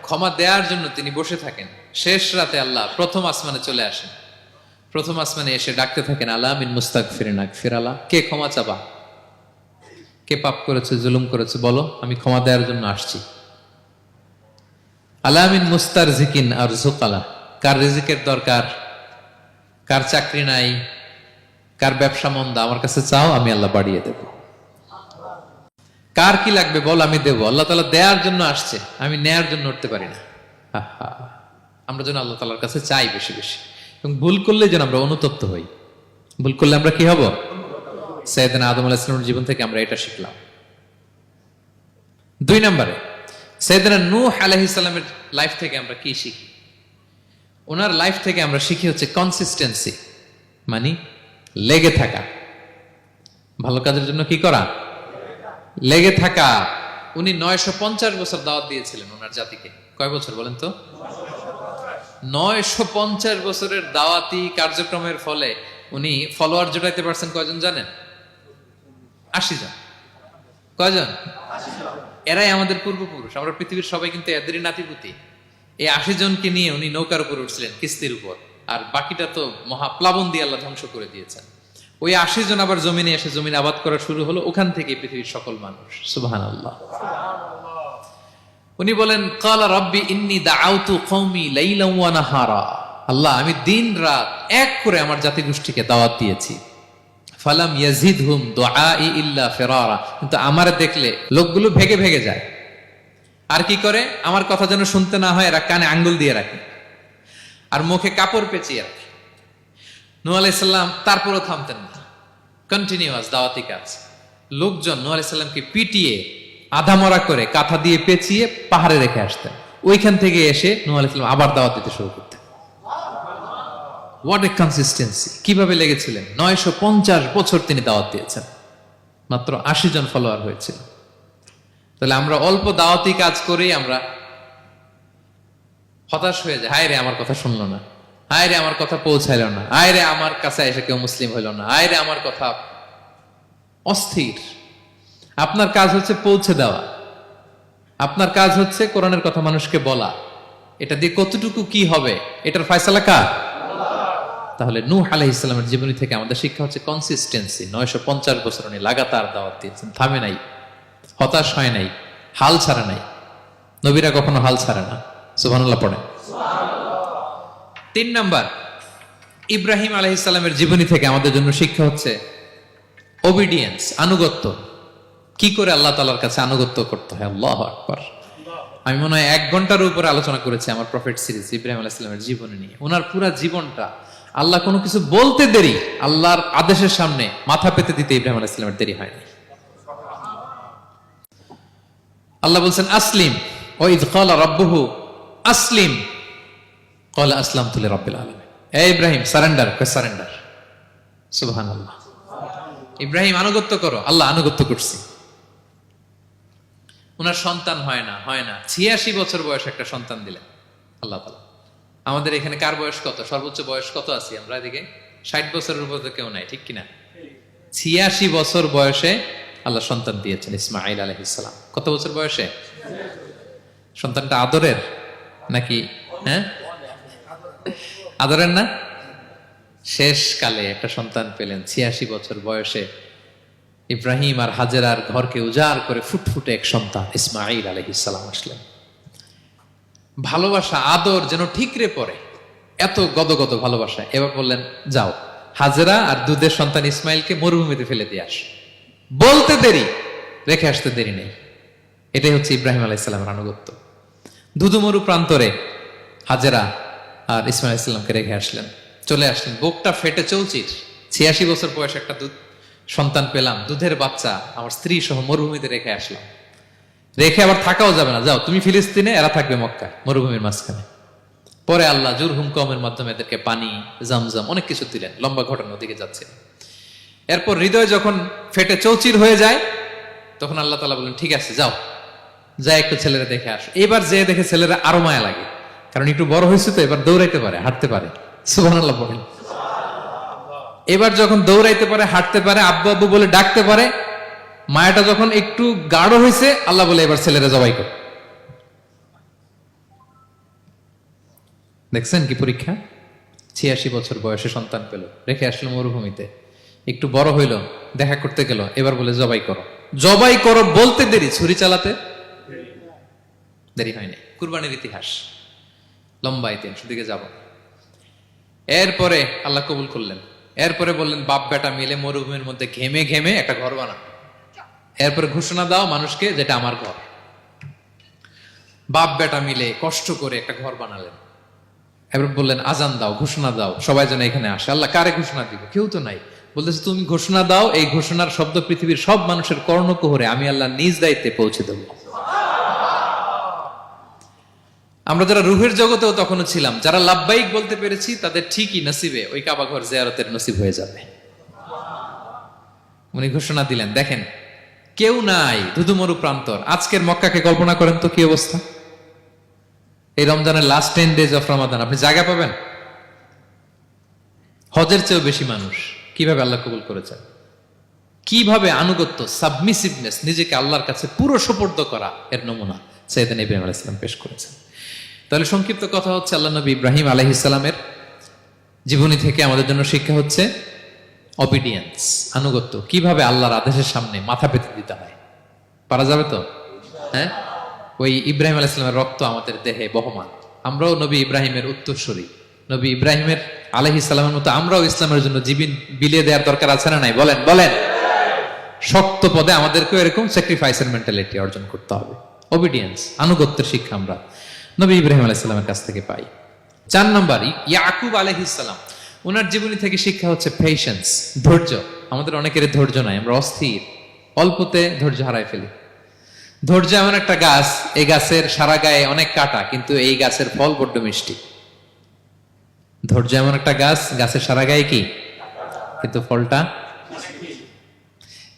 ক্ষমা দেওয়ার জন্য তিনি বসে থাকেন। শেষ রাতে আল্লাহ প্রথম আসমানে চলে আসেন। প্রথম আসমানে এসে ডাকতে থাকেন, আলা মিন মুস্তাগফিরিন আগফির আলা, কে ক্ষমা চাবা? কে পাপ করেছে, জুলুম করেছে, বলো, আমি ক্ষমা দেওয়ার জন্য আসছি। আলা মিন মুস্তারজিকিন আরযুক আলা, কার রিজিকের দরকার, কার চাকরি নাই, কার ব্যবসা মন্দা, আমার কাছে চাও, আমি আল্লাহ বাড়িয়ে দেব। কার কি লাগবে বল, আমি দেব। আল্লাহ তাআলা দেওয়ার জন্য আসছে, আমি নেয়ার জন্য উঠতে পারি না। আমরা যেন আল্লাহ তাআলার কাছে চাই বেশি বেশি, এবং ভুল করলে যেন আমরা অনুতপ্ত হই। ভুল করলে আমরা কি হব? সাইয়েদনা আদম আলাইহিস সালামের জীবন থেকে আমরা এটা শিখলাম। 2 নম্বরে সাইয়েদনা নূহ আলাইহিস সালামের লাইফ থেকে আমরা কি শিখি? ওনার লাইফ থেকে আমরা শিখি হচ্ছে কনসিস্টেন্সি, মানে লেগে থাকা। ভালো কাজের জন্য কি করা? লেগে থাকা। উনি 950 বছর দাওয়াত দিয়েছিলেন ওনার জাতিকে। কয় বছর বলেন তো? 950 বছরের দাওয়াতি কার্যক্রমের ফলে উনি ফলোয়ার জোটাইতে পারছেন কয়জন জানেন? 80 জন। কয়জন? এরাই আমাদের পূর্বপুরুষ। আমরা পৃথিবীর সবাই কিন্তু এদেরই নাতিপুতি। এই 80 জনকে নিয়ে উনি নৌকার উপর উঠছিলেন, কিস্তির উপর, আর বাকিটা তো মহাপ্লাবন দিয়ে আল্লাহ ধ্বংস করে দিয়েছেন। ওই 80 জন আবার জমিনে এসে জমিন আবাদ করা শুরু হলো, ওখান থেকে পৃথিবীর সকল মানুষ। সুবহানাল্লাহ। উনি বলেন, ক্বালা রাব্বি ইন্নী দাআউতু কওমি লাইলান ওয়া নাহারা, আল্লাহ আমি দিন রাত এক করে আমার জাতি গোষ্ঠীকে দাওয়াত দিয়েছি। ফালাম ইয়াজিদহুম দুআই ইল্লা ফিরারা, কিন্তু আমারে দেখলে লোকগুলো ভেগে ভেগে যায়। আর কি করে? আমার কথা যেন শুনতে না হয়, এরা কানে আঙ্গুল দিয়ে রাখে আর মুখে কাপড় পেঁচিয়ে রাখে। নূহ আলাইহিস সালাম তারপরও থামতেন না, কন্টিনিউয়াস দাওয়াতি কাজ। লোকজন নূহ আলাইহিস সালামকে পিটিয়ে আধামরা করে কাঁথা দিয়ে পেঁচিয়ে পাহাড়ে রেখে আসতেন। ওইখান থেকে এসে নূহ আলাইহিস সালাম আবার দাওয়াত দিতে শুরু করতেন। What a consistency! কিভাবে লেগেছিলেন! 950 বছর তিনি দাওয়াত দিয়েছেন, মাত্র 80 জন ফলোয়ার হয়েছিল। তাহলে আমরা অল্প দাওয়াতি কাজ করেই আমরা হতাশ হয়ে যাই। হায় রে, আমার কথা শুনলো না, হায় রে আমার কথা পৌঁছাইলো না, হায় রে আমার কাছে এসে কেউ মুসলিম হইল না, হায় রে আমার কথা। অস্থির। আপনার কাজ হচ্ছে পৌঁছে দেওয়া, আপনার কাজ হচ্ছে কোরআনের কথা মানুষকে বলা। এটা দিয়ে কতটুকু কি হবে এটার ফয়সালা কার? তাহলে নূহ আলাইহিস সালামের জীবনী থেকে আমাদের শিক্ষা হচ্ছে কনসিস্টেন্সি। 950 বছর উনি লাগাতার দাওয়াত দিয়েছেন, থামে নাই, হতাশ হয় নাই, হাল ছাড়ে নাই। নবীরা কখনো হাল ছাড়ে না। সুবহানাল্লাহ পড়ে। 3 নাম্বার, ইব্রাহিম আলাইহিস সালামের জীবনী থেকে আমাদের জন্য শিক্ষা হচ্ছে ওবিডিয়েন্স, আনুগত্য। কি করে আল্লাহ তাআলার কাছে আনুগত্য করতে হয়। আল্লাহু আকবার। আমি মনে হয় 1 ঘন্টার উপরে আলোচনা করেছি আমার প্রফেট সিরিজ ইব্রাহিম আলাইহিস সালামের জীবনী নিয়ে। ওনার পুরো জীবনটা, আল্লাহ কোনো কিছু বলতে দেরি, আল্লাহর আদেশের সামনে মাথা পেতে দিতে ইব্রাহিম আলাইহিস সালামের দেরি হয়নি। আল্লাহ বলছেন আসলিম, ওয়া ইয ক্বালা রাব্বুহু আসলিম ক্বালা আসলামতু লিরাব্বিল আলামিন। এই ইব্রাহিম সারেন্ডার, কই সারেন্ডার। সুবহানাল্লাহ। ইব্রাহিম আনুগত্য করো, আল্লাহ আনুগত্য করছি। ওনার সন্তান হয় না 86 বছর বয়সে একটা সন্তান দিলেন আল্লাহ তাআলা। আমাদের এখানে কার বয়স কত? সর্বোচ্চ বয়স কত আছি আমরা? এদিকে 60 বছরের উপর তো কেউ নাই, ঠিক কিনা? 86 বছর বয়সে আল্লাহ সন্তান দিয়েছেন ইসমাঈল আলাইহিস সালাম। কত বছর বয়সে? সন্তানটা আদরের নাকি? হ্যাঁ, আদরের না? শেষ কালে একটা সন্তান পেলেন 86 বছর বয়সে। ইব্রাহিম আর হাজেরার ঘরকে উজাড় করে ফুটফুটে এক সন্তান ইসমাঈল আলাইহিস সালাম আসলেন। ভালোবাসা, আদর যেন ঠিকরে পড়ে, এত গদগদ ভালোবাসা। এবার বললেন, যাও হাজেরা আর দুধের সন্তান ইসমাইলকে মরুভূমিতে ফেলে দিয়ে আস। বলতে দেরি, রেখে আসতে দেরি নেই। এটাই হচ্ছে ইব্রাহিম আলাইহিসসালামের আনুগত্য। দুধুমরু প্রান্তরে হাজেরা আর ইসমাইল আলাইহিসসালামকে রেখে আসলেন, চলে আসলেন। বুকটা ফেটে চৌচির, 86 বছর বয়স একটা দুধ সন্তান পেলাম, দুধের বাচ্চা আমার স্ত্রী সহ মরুভূমিতে রেখে আসলাম। রেখে আবার থাকাও যাবে না, যাও তুমি ফিলিস্তিনে, এরা থাকবে মক্কায় মরুভূমির মাঝখানে। পরে আল্লাহ জুরহুম কওমের মাধ্যমে এদেরকে পানি, জামজাম অনেক কিছু দিলেন। লম্বা ঘটনা, ওদিকে যাচ্ছে। এরপর হৃদয় যখন ফেটে চৌচির হয়ে যায়, তখন আল্লাহ তাআলা বলেন ঠিক আছে যাও, যা একটু ছেলেরা দেখে আসো। এবার যে দেখে ছেলেরা আরো মায়া লাগে, কারণ একটু বড় হয়েছে তো, এবার দৌড়াইতে পারে, হাঁটতে পারে। সুবহানাল্লাহ বলেন। এবার যখন দৌড়াইতে পারে, হাঁটতে পারে, আব্বু আব্বু বলে ডাকতে পারে, মায়াটা যখন একটু গাঢ় হয়েছে, আল্লাহ বলে এবার ছেলেরা জবাই কর। দেখছেন কি পরীক্ষা? 86 বছর বয়সে সন্তান পেল, রেখে আসলো মরুভূমিতে, একটু বড় হইল, দেখা করতে গেল, এবার বলে জবাই করো। জবাই করো বলতে দেরি, ছুরি চালাতে দেরি হয়নি। কুরবানির ইতিহাস লম্বা ইতিহাস, দিকে যাব। এরপরে আল্লাহ কবুল করলেন। এরপরে বললেন বাপ বেটা মিলে মরুভূমির মধ্যে ঘেমে ঘেমে একটা ঘর বানাও। এরপরে ঘোষণা দাও মানুষকে, যেটা আমার ঘর। বাপ বেটা মিলে কষ্ট করে একটা ঘর বানালেন। এবার বললেন আজান দাও, ঘোষণা দাও, সবাই যেন এখানে আসে। আল্লাহ কারে ঘোষণা দিব? কেউ তো নাই। বলতেছে তুমি ঘোষণা দাও, এই ঘোষণার শব্দ পৃথিবীর সব মানুষের কর্ণকুহরে আমি আল্লাহ নিজ দায়িত্বে পৌঁছে দেব। আমরা যারা রুহের জগতেও তখনও ছিলাম, যারা লাব্বাইক বলতে পেরেছি, তাদের ঠিকই নসিবে ওই কাবা ঘর জিয়ারতের নসিব হয়ে যাবে। উনি ঘোষণা দিলেন, দেখেন কেউ নাই, ধুধুমরু প্রান্তর। আজকের মক্কাকে কল্পনা করেন তো কি অবস্থা। এই রমজানের লাস্ট 10 days অফ রমাদান আপনি জায়গা পাবেন? হজের চেয়েও বেশি মানুষ। কিভাবে আল্লাহ কবুল করেছেন, কিভাবে আনুগত্য, সাবমিসিভনেস, নিজেকে আল্লাহর কাছে পুরো সুপর্দ করা, এর নমুনা সাইয়েদনা ইব্রাহিম আলাইহিস সালাম পেশ করেছেন। তাহলে সংক্ষিপ্ত কথা হচ্ছে, আল্লাহ নবী ইব্রাহিম আলাইহিস সালামের জীবনী থেকে আমাদের জন্য শিক্ষা হচ্ছে অবিডিয়েন্স, আনুগত্য। কিভাবে আল্লাহর আদেশের সামনে মাথা পেতে দিতে হয়। পারা যাবে তো? হ্যাঁ, ওই ইব্রাহিম আলাইহিস সালামের রক্ত আমাদের দেহে বহমান। আমরাও নবী ইব্রাহিমের উত্তরসূরি। নবী ইব্রাহিমের আলাইহিস সালামের মতো আমরাও ইসলামের জন্য জীবন বিলিয়ে দেওয়ার দরকার আছে না নাই? বলেন বলেন। শক্ত পদে আমাদেরকেও এরকম স্যাক্রিফাইসের মেন্টালিটি অর্জন করতে হবে। অবিডিয়েন্স, আনুগত্যের শিক্ষা আমরা নবী ইব্রাহিম আলাইহিস সালামের কাছ থেকে পাই। 4 নম্বর, ইয়াকুব আলাইহিস সালাম, ওনার জীবনী থেকে শিক্ষা হচ্ছে পেশেন্স, ধৈর্য। আমাদের অনেকের ধৈর্য নাই, আমরা অস্থির, অল্পতে ধৈর্য হারাই ফেলি। ধৈর্য এমন একটা গাছ, এই গাছের সারা গায়ে অনেক কাঁটা, কিন্তু এই গাছের ফল বড্ড মিষ্টি। ধৈর্য এমন একটা গাছ, গাছের সারা গায়ে কি, কিন্তু ফলটা।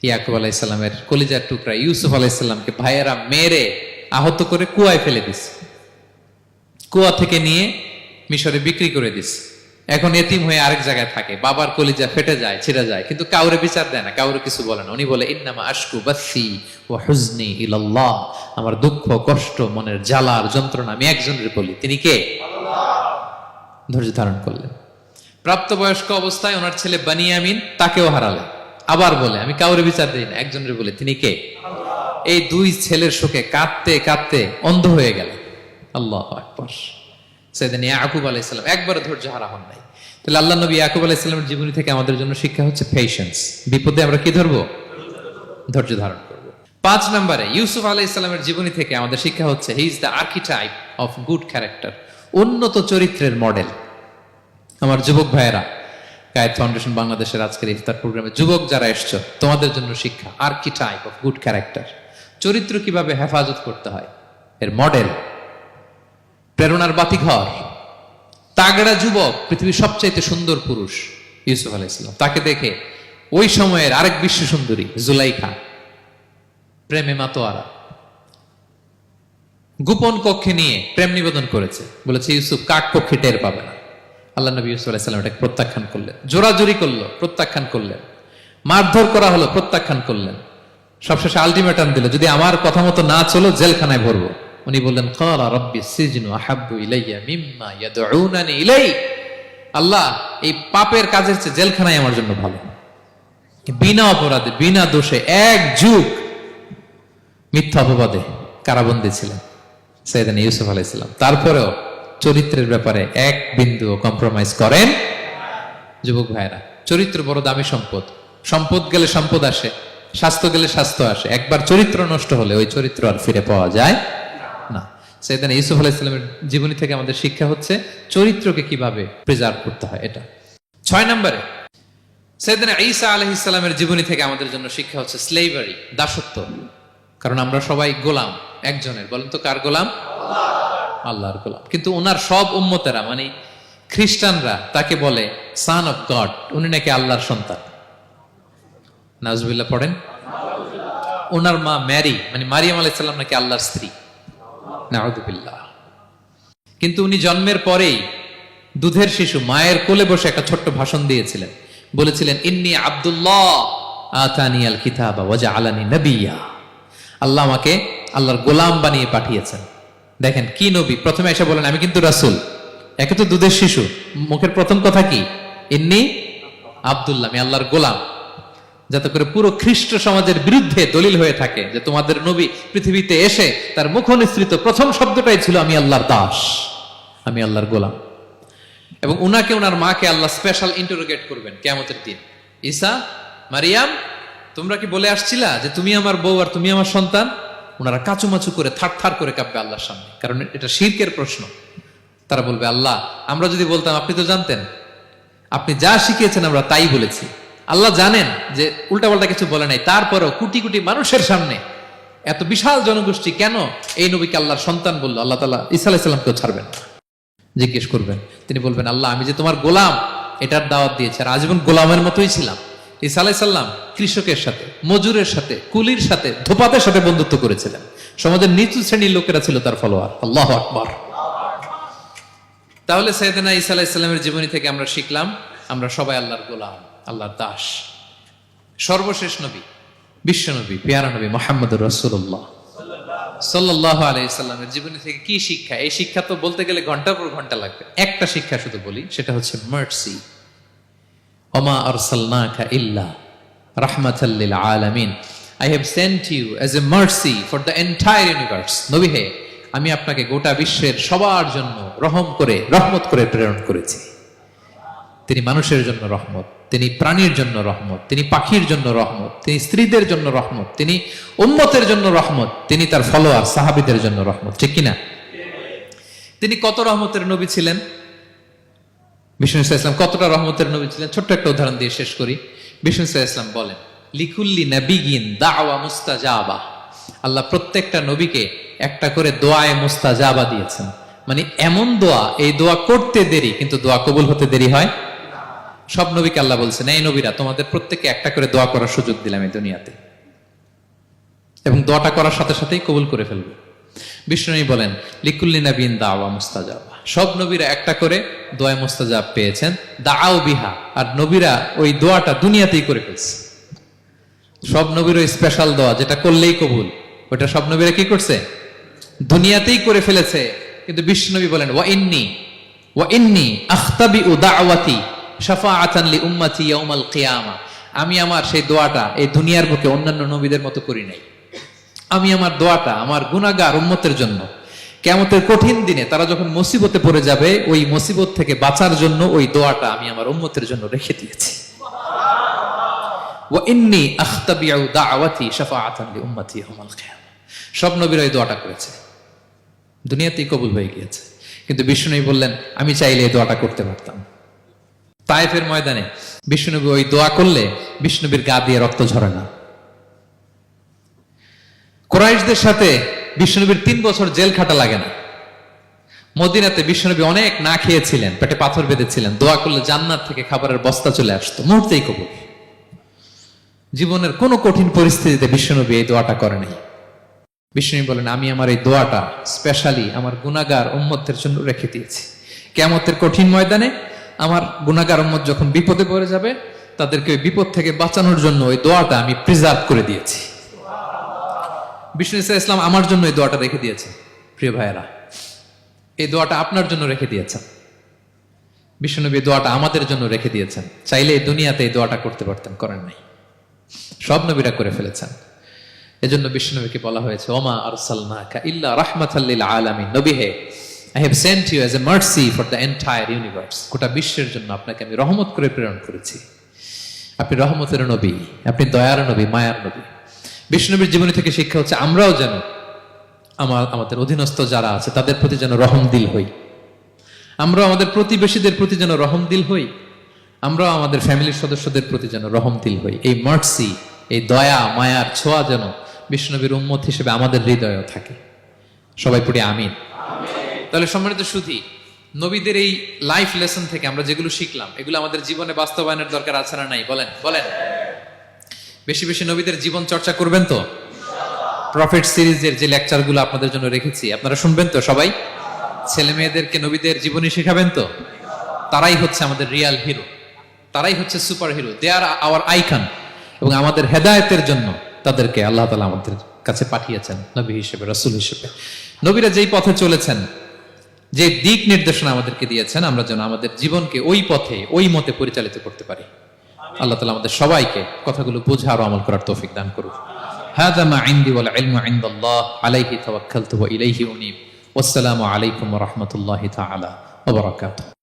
ইয়াকুব আলাইহিস সালামের কলিজার টুকরা ইউসুফ আলাইহিস সালামকে ভাইয়েরা মেরে আহত করে কুয়ায় ফেলে দিছে। কুয়া থেকে নিয়ে মিশরে বিক্রি করে দিস। এখন এতিম হয়ে আরেক জায়গায় থাকে, বাবার কলিজা ফেটে যায়, ছিঁড়ে যায়, কিন্তু কাউরে বিচার দেয় না, কাউরে কিছু বলে না। উনি বলে ইন্নামা আশকু বাসি ওয়া হুজনি ইলাল্লাহ, আমার দুঃখ কষ্ট মনের জ্বালার যন্ত্রণা আমি একজনের বলি, তিনি কে? আল্লাহ। ধৈর্য ধারণ করলেন। প্রাপ্তবয়স্ক অবস্থায় ওনার ছেলে বানিয়ামিন, তাকেও হারালেন। আবার বলে আমি কাউরে বিচার দিই না, একজনের বলে, তিনি কে? আল্লাহ। এই 2 ছেলের শোকে কাঁদতে কাঁদতে অন্ধ হয়ে গেলেন। আল্লাহু আকবার। সাইয়েদনা ইয়াকুব আলাইহিস সালাম একবার ধৈর্য হারা হন নাই। তাহলে আল্লাহ নবী ইয়াকুব আলাইহিস সালামের জীবনী থেকে আমাদের জন্য শিক্ষা হচ্ছে পেশেন্স। বিপদে আমরা কি ধরবো? ধৈর্য ধারণ করব। 5 নম্বরে, ইউসুফ আলাইহিস সালামের জীবনী থেকে আমাদের শিক্ষা হচ্ছে he is the archetype of good character, উন্নত চরিত্রের মডেল। আমার যুবক ভাইয়েরা, কায়েত ফাউন্ডেশন বাংলাদেশের আজকের ইফতার প্রোগ্রামে যুবক যারা এসছো, তোমাদের জন্য শিক্ষা আর্কিটাইপ অফ গুড ক্যারেক্টার। চরিত্র কিভাবে হেফাজত করতে হয়, এর মডেল, প্রেরণার বাতিঘর। তাগড়া যুবক, পৃথিবীর সবচাইতে সুন্দর পুরুষ ইউসুফ আলাইহিস সালাম। তাকে দেখে ওই সময়ের আরেক বিশ্ব সুন্দরী জুলাইখা প্রেমে মাতোয়ারা, গোপন কক্ষে নিয়ে প্রেম নিবেদন করেছে। বলেছে ইউসুফ কাক পক্ষে টের পাবে না। আল্লাহ নবী ইউসুফ আলাইহিস সালাম এটাকে প্রত্যাখ্যান করলেন। জোরাজুরি করলো, প্রত্যাখ্যান করলেন। মারধর করা হলো, প্রত্যাখ্যান করলেন। সবশেষে আলটিমেটাম দিল, যদি আমার কথা মতো না চলো জেলখানায় ভরবো। উনি বললেন ক্বালা রাব্বি সিজনু আহাব্বু ইলাইয়া মিম্মা ইয়াদউনানি ইলাই, আল্লাহ এই পাপের কাজের চেয়ে জেলখানায় আমার জন্য ভালো। বিনা অপরাধে, বিনা দোষে 1 যুগ মিথ্যা অপবাদে কারাবন্দী ছিলেন সাইয়েদনা ইউসুফ আলাইহিস সালাম। তারপরেও চরিত্রের ব্যাপারে 1 বিন্দু কম্প্রোমাইজ করেন। যুবক ভাইরা, চরিত্র বড় দামি সম্পদ। সম্পদ গেলে সম্পদ আসে, স্বাস্থ্য গেলে স্বাস্থ্য আসে, একবার চরিত্র নষ্ট হলে ওই চরিত্র আর ফিরে পাওয়া যায় না। সাইয়েদনা ইউসুফ আলাইহিস সালামের জীবনী থেকে আমাদের শিক্ষা হচ্ছে চরিত্রকে কিভাবে প্রিজার্ভ করতে হয়। এটা 6 নম্বরে সাইয়েদনা ঈসা আলাইহিস সালামের জীবনী থেকে আমাদের জন্য শিক্ষা হচ্ছে স্লেভারি, দাসত্ব। কারণ আমরা সবাই গোলাম একজনের, বলেন তো কার গোলাম? আল্লাহর গোলাম। কিন্তু ওনার সব উম্মতেরা মানে খ্রিস্টানরা তাকে বলে সান অফ গড, উনি নাকি আল্লাহর সন্তান। নাউজুবিল্লাহ পড়েন। ওনার মা ম্যারি মানে মারিয়াম আলাইহিস সালাম নাকি আল্লাহর স্ত্রী। নাউযুবিল্লাহ। কিন্তু উনি জন্মের পরেই দুধের শিশু মায়ের কোলে বসে একটা ছোট্ট ভাষণ দিয়েছিলেন, বলেছিলেন ইন্নী আব্দুল্লাহ আতানিয়াল কিতাবা ওয়া জাআলানি নাবিয়্যা। আল্লাহ আমাকে আল্লাহর গোলাম বানিয়ে পাঠিয়েছেন। দেখেন কি নবী, প্রথমে এসে বলেন আমি কিন্তু রাসূল। একে তো দুধের শিশু, মুখের প্রথম কথা কি? ইন্নী আব্দুল্লাহ, আমি আল্লাহর গোলাম। যাতে করে পুরো খ্রিস্ট সমাজের বিরুদ্ধে দলিল হয়ে থাকে যে তোমাদের নবী পৃথিবীতে এসে তার মুখ নিঃসৃত প্রথম শব্দটাই ছিল আমি আল্লাহর দাস, আমি আল্লাহর গোলাম। এবং উনাকে ওনার মাকে আল্লাহ স্পেশাল ইন্টারোগেট করবেন কিয়ামতের দিন। ঈসা, মারিয়াম, তোমরা কি বলে আসছিলা যে তুমি আমার বউ আর তুমি আমার সন্তান? ওনারা কাচুমাচু করে থার করে কাঁপবে আল্লাহর সামনে, কারণ এটা শিরকের প্রশ্ন। তারা বলবে আল্লাহ আমরা যদি বলতাম আপনি তো জানতেন, আপনি যা শিখিয়েছেন আমরা তাই বলেছি। আল্লাহ জানেন যে উল্টাপাল্টা কিছু বলে নাই, তারপরেও কোটি কোটি মানুষের সামনে এত বিশাল জনগোষ্ঠী কেন এই নবীকে আল্লাহর সন্তান বললো? আল্লাহ তাআলা ঈসা আলাইহিস সালামকেও ছাড়বেন না, জিজ্ঞেস করবেন। তিনি বলবেন আল্লাহ আমি যে তোমার গোলাম এটার দাওয়াত দিয়েছি, আর আজীবন গোলামের মতোই ছিলাম। ঈসা আলাইহিস সালাম কৃষকের সাথে, মজুরের সাথে, কুলির সাথে, ধোপাতের সাথে বন্ধুত্ব করেছিলেন। সমাজের নিচু শ্রেণীর লোকেরা ছিল তার ফলোয়ার। আল্লাহু আকবার। তাহলে সাইয়েদনা ঈসা আলাইহিস সালামের জীবনী থেকে আমরা শিখলাম আমরা সবাই আল্লাহর গোলাম, আল্লাহর দাস। সর্বশেষ নবী, বিশ্ব নবী, পেয়ারা নবী মুহাম্মদুর রাসূলুল্লাহ সাল্লাল্লাহু আলাইহি সাল্লামের জীবনী থেকে কি শিক্ষা? এই শিক্ষা তো বলতে গেলে ঘন্টার পর ঘন্টা লাগবে। একটা শিক্ষা শুধু বলি, সেটা হচ্ছে মার্সি। ওমা আরসালনাকা ইল্লা রাহমাতাল লিল আলামিন। I have sent you as a mercy for the entire universe. নবী হে, আমি আপনাকে গোটা বিশ্বের সবার জন্য রহমত করে প্রেরণ করেছি। তিনি মানুষের জন্য রহমত, তিনি প্রাণীর জন্য রহমত, তিনি পাখির জন্য রহমত, তিনি স্ত্রীদের জন্য রহমত, তিনি উম্মতের জন্য রহমত, তিনি তার ফলোয়ার সাহাবীদের জন্য রহমত। ঠিক কিনা? তিনি কত রহমতের নবী ছিলেন? বিষ্ণু ইসলাম কতটা রহমতের নবী ছিলেন? ছোট্ট একটা উদাহরণ দিয়ে শেষ করি। বিষ্ণু ইসলাম বলেন লিকুল্লি নাবিয়িন দাওয়া মুস্তাজাবা। আল্লাহ প্রত্যেকটা নবীকে একটা করে দোয়ায়ে মুস্তাজাবা দিয়েছেন। মানে এমন দোয়া, এই দোয়া করতে দেরি কিন্তু দোয়া কবুল হতে দেরি হয়। সব নবীকে আল্লাহ বলছেন এই নবীরা তোমাদের প্রত্যেককে একটা করে দোয়া করার সুযোগ দিলাম এই দুনিয়াতে, এবং দোয়াটা করার সাথে সাথেই কবুল করে ফেলবে। বিষ্ণু নবী বলেন লিকুল্লি নাবিয়িন দাওয়া মুস্তাজাবা। সব নবীরা একটা করে দোয়া মুস্তাজাব পেয়েছেন, দাআউ বিহা। আর নবীরা ওই দোয়াটা দুনিয়াতেই করে ফেলছে। সব নবীর ওই স্পেশাল দোয়া যেটা করলেই কবুল, ওটা সব নবীরা কি করছে? দুনিয়াতেই করে ফেলেছে। কিন্তু বিষ্ণু নবী বলেন ওয়া ইন্নী আখতাবিউ দাওয়াতি শাফাআতান লি উম্মতি ইয়াউমাল কিয়ামা। আমি আমার সেই দোয়াটা এই দুনিয়ার বুকে অন্যান্য নবীদের মতো করি নাই। আমি আমার দোয়াটা আমার গুনাহগার উম্মতের জন্য কিয়ামতের কঠিন দিনে তারা যখন মুসিবতে পড়ে যাবে, ওই মুসিবত থেকে বাঁচার জন্য ওই দোয়াটা আমি আমার উম্মতের জন্য রেখে দিয়েছি। ওয়া ইন্নী আখতাবিউ দাওয়াতি শাফাআতান লি উম্মতি ইয়াউমাল কিয়ামা। সব নবীরা এই দোয়াটা করেছে, দুনিয়াতেই কবুল হয়ে গিয়েছে। কিন্তু বিষ্ণু বললেন আমি চাইলে এই দোয়াটা করতে পারতাম। তায়েফের ময়দানে বিষ্ণুনবী ওই দোয়া করলে বিষ্ণুনবীর গা দিয়ে রক্ত ঝরে না। কুরাইশদের সাথে বিষ্ণুনবীর 3 বছর জেল খাটা লাগে না। মদিনাতে বিষ্ণুনবী অনেক না খেয়েছিলেন, পেটে পাথর বেঁধেছিলেন, দোয়া করলে জান্নাত থেকে খাবারের বস্তা চলে আসতো, মুহূর্তেই কবুল। জীবনের কোন কঠিন পরিস্থিতিতে বিষ্ণুনবী এই দোয়াটা করে নাই। বিষ্ণু বলেন আমি আমার এই দোয়াটা স্পেশালি আমার গুনাহগার উম্মতের জন্য রেখে দিয়েছি। কিয়ামতের কঠিন ময়দানে আমার গুনাহগার উম্মত যখন বিপদে পড়ে যাবে, তাদেরকে ওই বিপদ থেকে বাঁচানোর জন্য ওই দোয়াটা আমি প্রিজার্ভ করে দিয়েছি। বিষ্ণু ইসলাম আমার জন্য এই দোয়াটা রেখে দিয়েছেন। প্রিয় ভাইয়েরা, এই দোয়াটা আপনার জন্য রেখে দিয়েছেন। বিষ্ণুনবী দোয়াটা আমাদের জন্য রেখে দিয়েছেন। চাইলে এই দুনিয়াতে এই দোয়াটা করতে পারতেন, করেন নাই। সব নবীরা করে ফেলেছেন। এজন্য বিষ্ণুনবীকে বলা হয়েছে ওমা আরসালনাকা ইল্লা রাহমাতাল লিল আলামিন। নবী হে, I have sent you as a mercy for the entire universe. গোটা বিশ্বের জন্য আপনাকে আমি রহমত করে প্রেরণ করেছি। আপনি রহমতের নবী, আপনি দয়ার নবী, মায়ার নবী। বিষ্ণুনবীর জীবনী থেকে শিক্ষা হচ্ছে আমরাও যেন আমাদের অধীনস্থ যারা আছে তাদের প্রতি যেন রহমদিল হই, আমরা আমাদের প্রতিবেশীদের প্রতি যেন রহমদিল হই, আমরা আমাদের ফ্যামিলির সদস্যদের প্রতি যেন রহমদিল হই। এই মার্সি, এই দয়া মায়ার ছোঁয়া যেন বিষ্ণুনবীর উম্মত হিসেবে আমাদের হৃদয়েও থাকে। সবাই পড়ি আমিন। তাহলে সম্মানিত সুধী, নবীদের এই লাইফ লেসন থেকে আমরা যেগুলো শিখলাম এগুলো আমাদের জীবনে বাস্তবায়নের দরকার আছে না নাই? বলেন বলেন। বেশি বেশি নবীদের জীবন চর্চা করবেন তো? প্রফেট সিরিজের যে লেকচারগুলো আপনাদের জন্য রেখেছি আপনারা শুনবেন তো? সবাই ছেলে মেয়েদেরকে নবীদের জীবনী শেখাবেন তো? তারাই হচ্ছে আমাদের রিয়াল হিরো, তারাই হচ্ছে সুপার হিরো, দে আর আওয়ার আইকন। এবং আমাদের হেদায়েতের জন্য তাদেরকে আল্লাহ তাআলা আমাদের কাছে পাঠিয়েছেন নবী হিসেবে, রাসূল হিসেবে। নবীরা যেই পথে চলেছেন, যে দিক নির্দেশনা আমাদেরকে দিয়েছেন, আমরা যেন আমাদের জীবনকে ওই পথে ওই মতে পরিচালিত করতে পারি। আল্লাহ তাআলা আমাদের সবাইকে কথাগুলো বোঝার ও আমল করার তৌফিক দান করুন। হাযা মা ইনদি ওয়াল ইলমু ইনদাল্লাহ আলাইহি তাওয়াক্কালতু ওয়া ইলাইহি উনীব। ওয়াসসালামু আলাইকুম ওয়া রাহমাতুল্লাহি তাআলা ওয়া বারাকাতুহু।